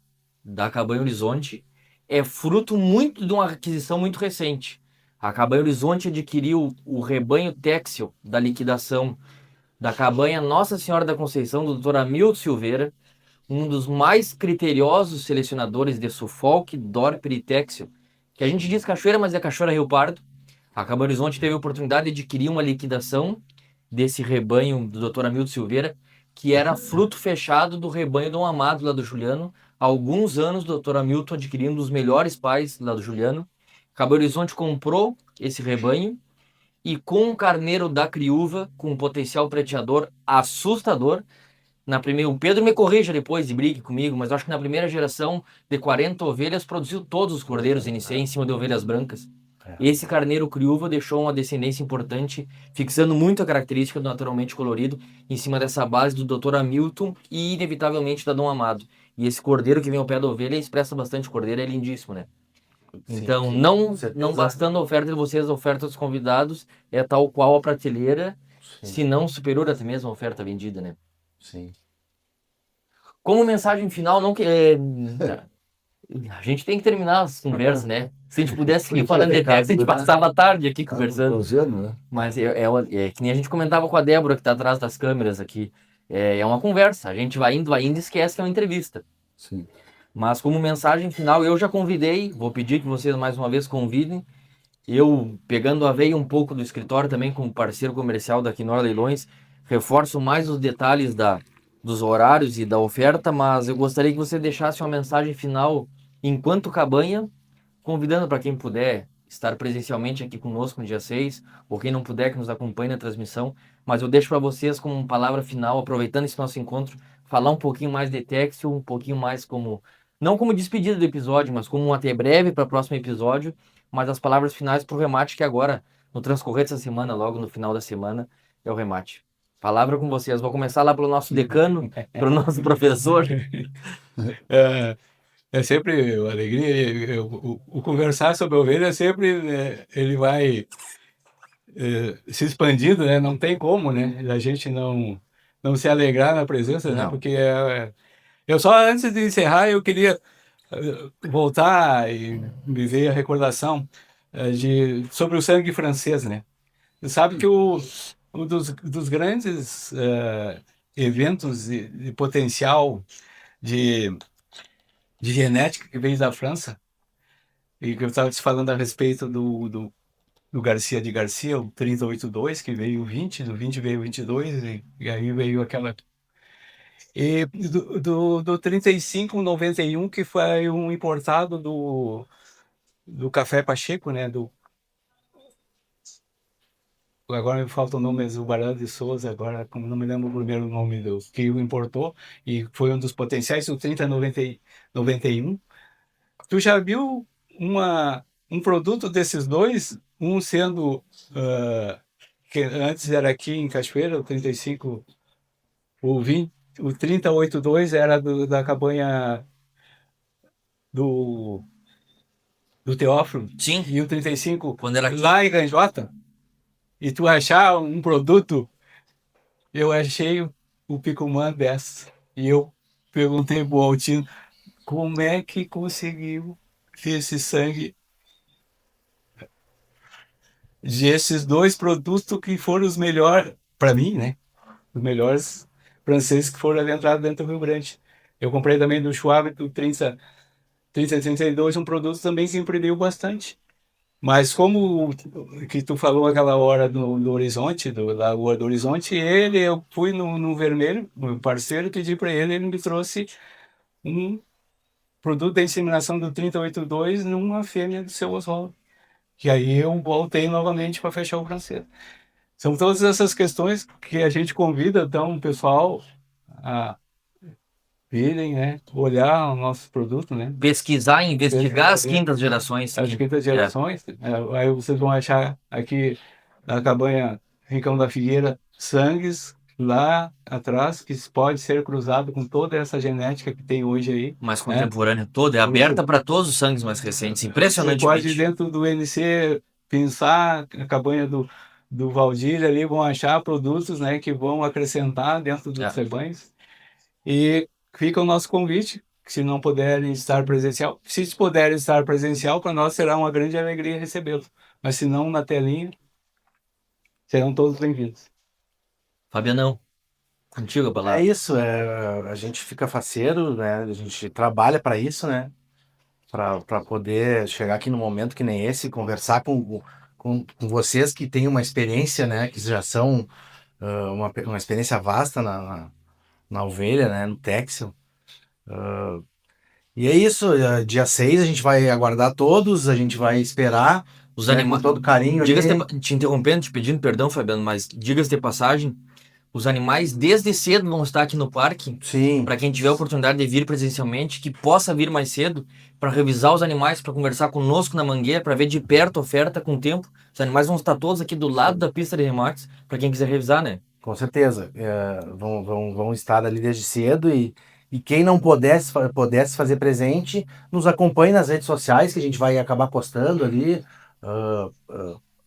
da Cabanha Horizonte é fruto muito de uma aquisição muito recente. A Cabanha Horizonte adquiriu o rebanho Texel da liquidação da cabanha Nossa Senhora da Conceição, do Dr. Hamilton Silveira, um dos mais criteriosos selecionadores de Suffolk, Dorper e Texel, que a gente diz cachoeira, mas é cachoeira Rio Pardo. A Cabanha Horizonte teve a oportunidade de adquirir uma liquidação desse rebanho do Dr. Hamilton Silveira, que era fruto fechado do rebanho Dom Amado lá do Juliano. Há alguns anos o Dr. Hamilton adquirindo os melhores pais lá do Juliano. Cabanha Horizonte comprou esse rebanho e com um carneiro da Criúva, com um potencial preteador assustador. O Pedro me corrija depois e brigue comigo, mas eu acho que na primeira geração de 40 ovelhas produziu todos os cordeiros NC em cima de ovelhas brancas. Esse carneiro Criúva deixou uma descendência importante, fixando muito a característica do naturalmente colorido em cima dessa base do Dr. Hamilton e inevitavelmente da Dom Amado. E esse cordeiro que vem ao pé da ovelha expressa bastante cordeiro, é lindíssimo, né? Então, sim, não com certeza. bastando a oferta de vocês, a oferta dos convidados é tal qual a prateleira, se não superior até mesmo a oferta vendida, né? Sim. Como mensagem final, não que A gente tem que terminar as conversas, né? Se a gente pudesse seguir Por falando de recado, Tex, a gente né? passava a tarde aqui conversando. Conversando, né? Mas é que nem a gente comentava com a Débora, que tá atrás das câmeras aqui. É uma conversa. A gente vai indo ainda e esquece que é uma entrevista. Sim. Mas como mensagem final, eu já convidei, vou pedir que vocês mais uma vez convidem. Eu, pegando a veia um pouco do escritório também como parceiro comercial da Quinor Leilões, reforço mais os detalhes dos horários e da oferta, mas eu gostaria que você deixasse uma mensagem final enquanto cabanha, convidando para quem puder estar presencialmente aqui conosco no dia 6, ou quem não puder que nos acompanhe na transmissão, mas eu deixo para vocês como palavra final, aproveitando esse nosso encontro, falar um pouquinho mais de Textil, um pouquinho mais como, não como despedida do episódio, mas como um até breve para o próximo episódio, mas as palavras finais para o remate que agora, no transcorrer dessa semana, logo no final da semana, é o remate. Palavra com vocês. Vou começar lá pelo nosso decano, pelo nosso professor. É, é sempre uma alegria. O conversar sobre ovelha é sempre, né, ele vai se expandindo, né? Não tem como, né? A gente não se alegrar na presença, né? Não. Porque eu só antes de encerrar eu queria voltar e me veio a recordação sobre o sangue francês, né? Você sabe que um dos grandes eventos de potencial de, de genética que veio da França, e que eu estava te falando a respeito do Garcia de Garcia, o 3082, que veio o 20, do 20 veio o 22, e aí veio aquela. E do 3591, que foi um importado do Café Pacheco, né? Agora me falta o nome, o Barão de Souza, agora como não me lembro o primeiro nome do que o importou, e foi um dos potenciais, o 3091. Tu já viu um produto desses dois, um sendo, que antes era aqui em Cachoeira, o 35, o 20, o 3082 era da cabanha do, do Teófilo, Sim, e o 35 quando era aqui. lá em Ganjota, e tu achar um produto. Eu achei o Picumã dessa. E eu perguntei pro Altino como é que conseguiu ter esse sangue desses dois produtos que foram os melhores, para mim, né? Os melhores franceses que foram adentrados dentro do Rio Grande. Eu comprei também do Schwab, do 3032, um produto também que imprimiu bastante. Mas como que tu falou aquela hora do Horizonte, do Lagoa do Horizonte, eu fui no Vermelho, meu parceiro, pedi para ele me trouxe um produto da inseminação do 3082 numa fêmea do seu Oswaldo. Que aí eu voltei novamente para fechar o francês. São todas essas questões que a gente convida, então, o pessoal a virem, né, olhar o nosso produto, né? Pesquisar e investigar as Pesquisar. quintas gerações. As quintas É. gerações, aí vocês vão achar aqui na cabanha Rincão da Figueira sangues lá atrás que pode ser cruzado com toda essa genética que tem hoje aí, Mais né? contemporânea toda, é aberta para todos os sangues mais recentes, Você pode impressionantemente. dentro do NC pensar a cabanha do Valdir ali, vão achar produtos, né, que vão acrescentar dentro dos rebanhos. E fica o nosso convite, que se não puderem estar presencial, se puderem estar presencial, para nós será uma grande alegria recebê-los. Mas se não, na telinha, serão todos bem-vindos. Fabianão, contigo a É palavra. isso, a gente fica faceiro, né? A gente trabalha para isso, né? Para poder chegar aqui no momento que nem esse, conversar com vocês que têm uma experiência, né? Que já são uma experiência vasta na ovelha, né? No Texel. E é isso, dia 6 a gente vai aguardar todos, a gente vai esperar, Os né, animais. com todo carinho. Te interrompendo, te pedindo perdão, Fabiano, mas diga-se de passagem, os animais desde cedo vão estar aqui no parque. Sim. Para quem tiver a oportunidade de vir presencialmente, que possa vir mais cedo para revisar os animais, para conversar conosco na mangueira, para ver de perto a oferta com o tempo. Os animais vão estar todos aqui do lado da pista de remates, para quem quiser revisar, né? Com certeza. Vão estar ali desde cedo e quem não pudesse fazer presente, nos acompanhe nas redes sociais, que a gente vai acabar postando ali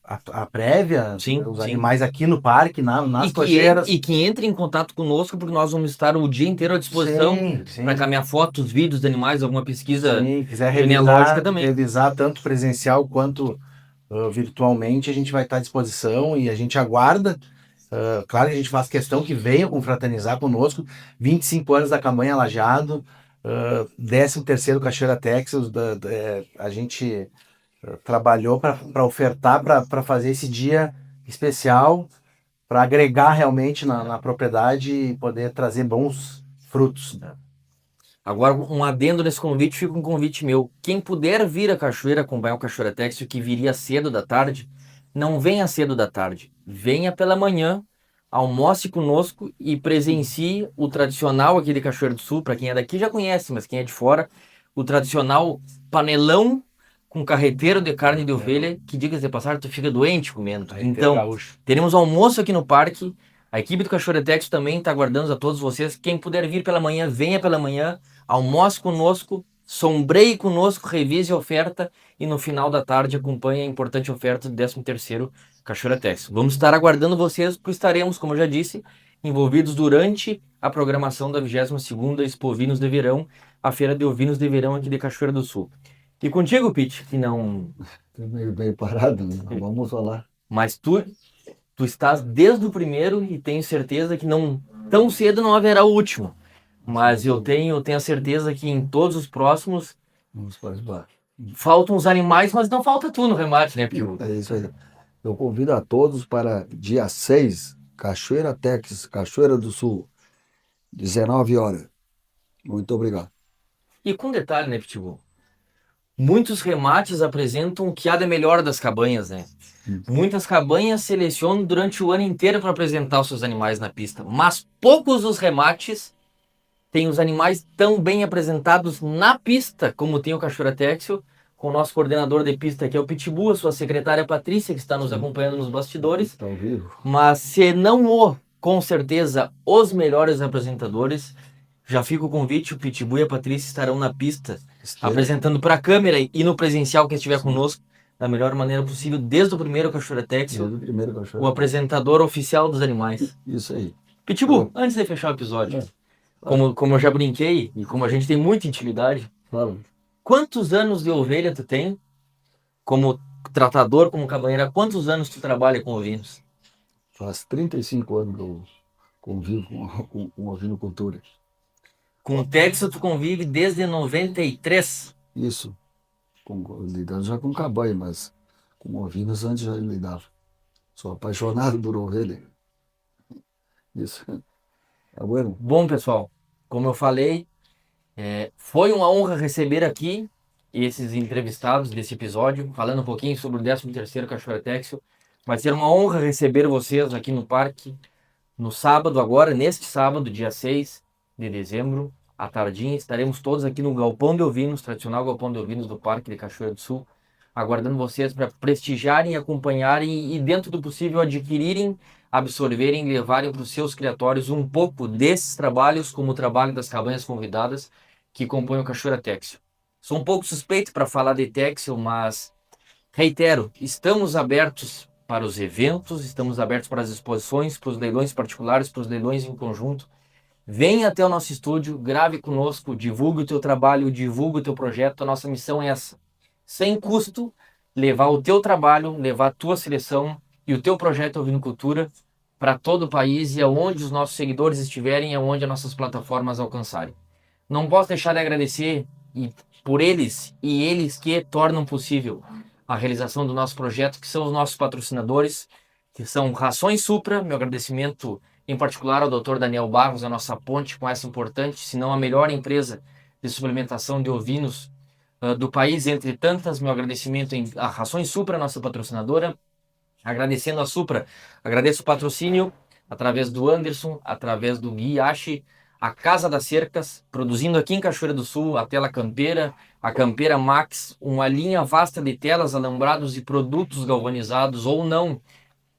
a prévia, Sim, os sim. animais aqui no parque, nas E cocheiras. que entre em contato conosco, porque nós vamos estar o dia inteiro à disposição Sim. para caminhar fotos, vídeos de animais, alguma pesquisa Sim, quiser genealógica também. revisar tanto presencial quanto virtualmente, a gente vai estar à disposição e a gente aguarda. Claro que a gente faz questão que venham confraternizar conosco. 25 anos da Cabanha Lajeado, 13º Cachoeira Texas, a gente trabalhou para ofertar, para fazer esse dia especial, para agregar realmente na propriedade e poder trazer bons frutos. Agora, um adendo nesse convite, fica um convite meu. Quem puder vir à cachoeira acompanhar o Cachoeira Textil, que viria cedo da tarde, não venha cedo da tarde. Venha pela manhã, almoce conosco e presencie o tradicional aqui de Cachoeira do Sul. Para quem é daqui já conhece, mas quem é de fora, o tradicional panelão com carreteiro de carne de ovelha, que, diga-se de passagem, tu fica doente comendo. Então, Gaúcho. teremos almoço aqui no parque. A equipe do Cachoeira Textil também está aguardando a todos vocês. Quem puder vir pela manhã, venha pela manhã. Almoce conosco, sombreie conosco, revise a oferta e no final da tarde acompanhe a importante oferta do 13º Cachoeira Textil. Vamos estar aguardando vocês, porque estaremos, como eu já disse, envolvidos durante a programação da 22ª Expo Ovinos de Verão, a Feira de Ovinos de Verão aqui de Cachoeira do Sul. E contigo, Pete, que não... Tô meio parado, né? Vamos falar. Mas tu estás desde o primeiro e tenho certeza que não tão cedo não haverá o último. Mas eu tenho a certeza que em todos os próximos Vamos participar. faltam os animais, mas não falta tu no remate, né, Pio? É isso aí. Eu convido a todos para dia 6, Cachoeira Texas, Cachoeira do Sul, 19 horas. Muito obrigado. E com detalhe, né, Pitbull? Muitos remates apresentam o que há de melhor das cabanhas, né? Muitas cabanhas selecionam durante o ano inteiro para apresentar os seus animais na pista, mas poucos os remates têm os animais tão bem apresentados na pista como tem o Cachoeira Textil, com o nosso coordenador de pista aqui é o Pitbull, a sua secretária Patrícia, que está nos acompanhando nos bastidores. Está ao vivo. Mas se não com certeza, os melhores apresentadores, já fica o convite, o Pitbull e a Patrícia estarão na pista, apresentando para a câmera e no presencial que estiver conosco, da melhor maneira possível, desde o primeiro Cachoeira Textil, Desde o primeiro o Cachoeira. apresentador oficial dos animais. Isso aí. Pitbull, antes de fechar o episódio, como eu já brinquei e como a gente tem muita intimidade, Fala. quantos anos de ovelha tu tem como tratador, como cabanheiro? Quantos anos tu trabalha com ovinos? Faz 35 anos que eu convivo com ovinocultura. Com o Texas tu convive desde 93. Isso. Lidando já com cabanha, mas com ovinos antes já lidava. Sou apaixonado por ovelha. Isso. Tá bueno? Bom, pessoal, como eu falei, foi uma honra receber aqui esses entrevistados desse episódio, falando um pouquinho sobre o 13º Cachoeira Textil. Vai ser uma honra receber vocês aqui no parque, no sábado agora, neste sábado, dia 6 de dezembro, à tardinha, estaremos todos aqui no Galpão de Ovinos, tradicional Galpão de Ovinos do Parque de Cachoeira do Sul, aguardando vocês para prestigiarem, acompanharem e, dentro do possível, adquirirem, absorverem e levarem para os seus criatórios um pouco desses trabalhos, como o trabalho das cabanhas convidadas que compõem o Cachoeira Textil. Sou um pouco suspeito para falar de Textil, mas reitero, estamos abertos para os eventos, estamos abertos para as exposições, para os leilões particulares, para os leilões em conjunto. Venha até o nosso estúdio, grave conosco, divulgue o teu trabalho, divulgue o teu projeto. A nossa missão é essa, sem custo, levar o teu trabalho, levar a tua seleção e o teu projeto Ovinocultura para todo o país e aonde os nossos seguidores estiverem e aonde as nossas plataformas alcançarem. Não posso deixar de agradecer por eles e eles que tornam possível a realização do nosso projeto, que são os nossos patrocinadores, que são Rações Supra. Meu agradecimento em particular ao Dr. Daniel Barros, a nossa ponte com essa importante, se não a melhor empresa de suplementação de ovinos do país, entre tantas. Meu agradecimento a Rações Supra, nossa patrocinadora. Agradecendo a Supra, agradeço o patrocínio através do Anderson, através do Guiache, a Casa das Cercas, produzindo aqui em Cachoeira do Sul a tela campeira, a Campeira Max, uma linha vasta de telas, alambrados e produtos galvanizados ou não,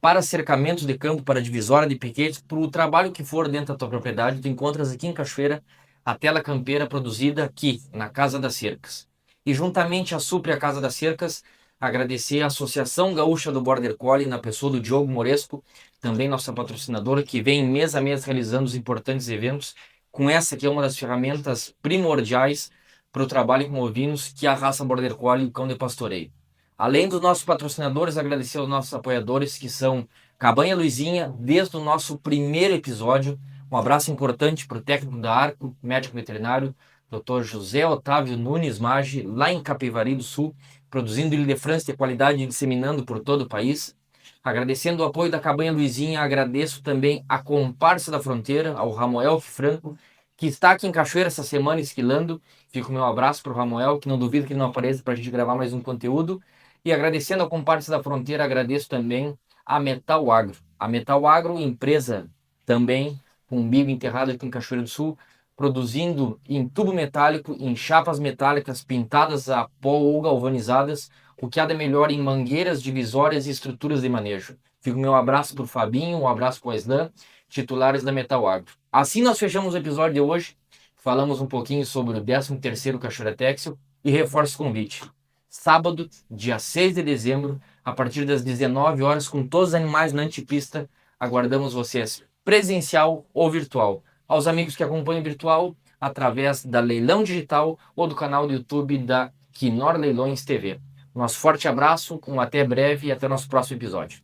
para cercamentos de campo, para divisória de piquetes, para o trabalho que for dentro da tua propriedade. Tu encontras aqui em Cachoeira a tela campeira produzida aqui, na Casa das Cercas. E juntamente a Supra e a Casa das Cercas, Agradecer a Associação Gaúcha do Border Collie, na pessoa do Diogo Moresco, também nossa patrocinadora, que vem mês a mês realizando os importantes eventos, com essa que é uma das ferramentas primordiais para o trabalho com ovinos, que é a raça Border Collie e o cão de pastoreio. Além dos nossos patrocinadores, agradecer aos nossos apoiadores, que são Cabanha Luizinha, desde o nosso primeiro episódio. Um abraço importante para o técnico da Arco, médico veterinário, Dr. José Otávio Nunes Maggi, lá em Capivari do Sul, produzindo Ile de France de qualidade e disseminando por todo o país. Agradecendo o apoio da Cabanha Luizinha, agradeço também a Comparsa da Fronteira, ao Ramoel Franco, que está aqui em Cachoeira essa semana esquilando. Fica o meu abraço para o Ramoel, que não duvido que ele não apareça para a gente gravar mais um conteúdo. E agradecendo a Comparsa da Fronteira, agradeço também a Metal Agro. A Metal Agro, empresa também com umbigo enterrado aqui em Cachoeira do Sul, produzindo em tubo metálico, em chapas metálicas pintadas a pó ou galvanizadas, o que há de melhor em mangueiras, divisórias e estruturas de manejo. Fica o meu abraço para o Fabinho, um abraço para o Islan, titulares da Metal Agro. Assim nós fechamos o episódio de hoje. Falamos um pouquinho sobre o 13º Cachoeira Texel e reforço o convite. Sábado, dia 6 de dezembro, a partir das 19 horas, com todos os animais na antipista, aguardamos vocês presencial ou virtual. Aos amigos que acompanham virtual, através da Leilão Digital ou do canal do YouTube da Quinor Leilões TV. Nosso forte abraço, até breve e até o nosso próximo episódio.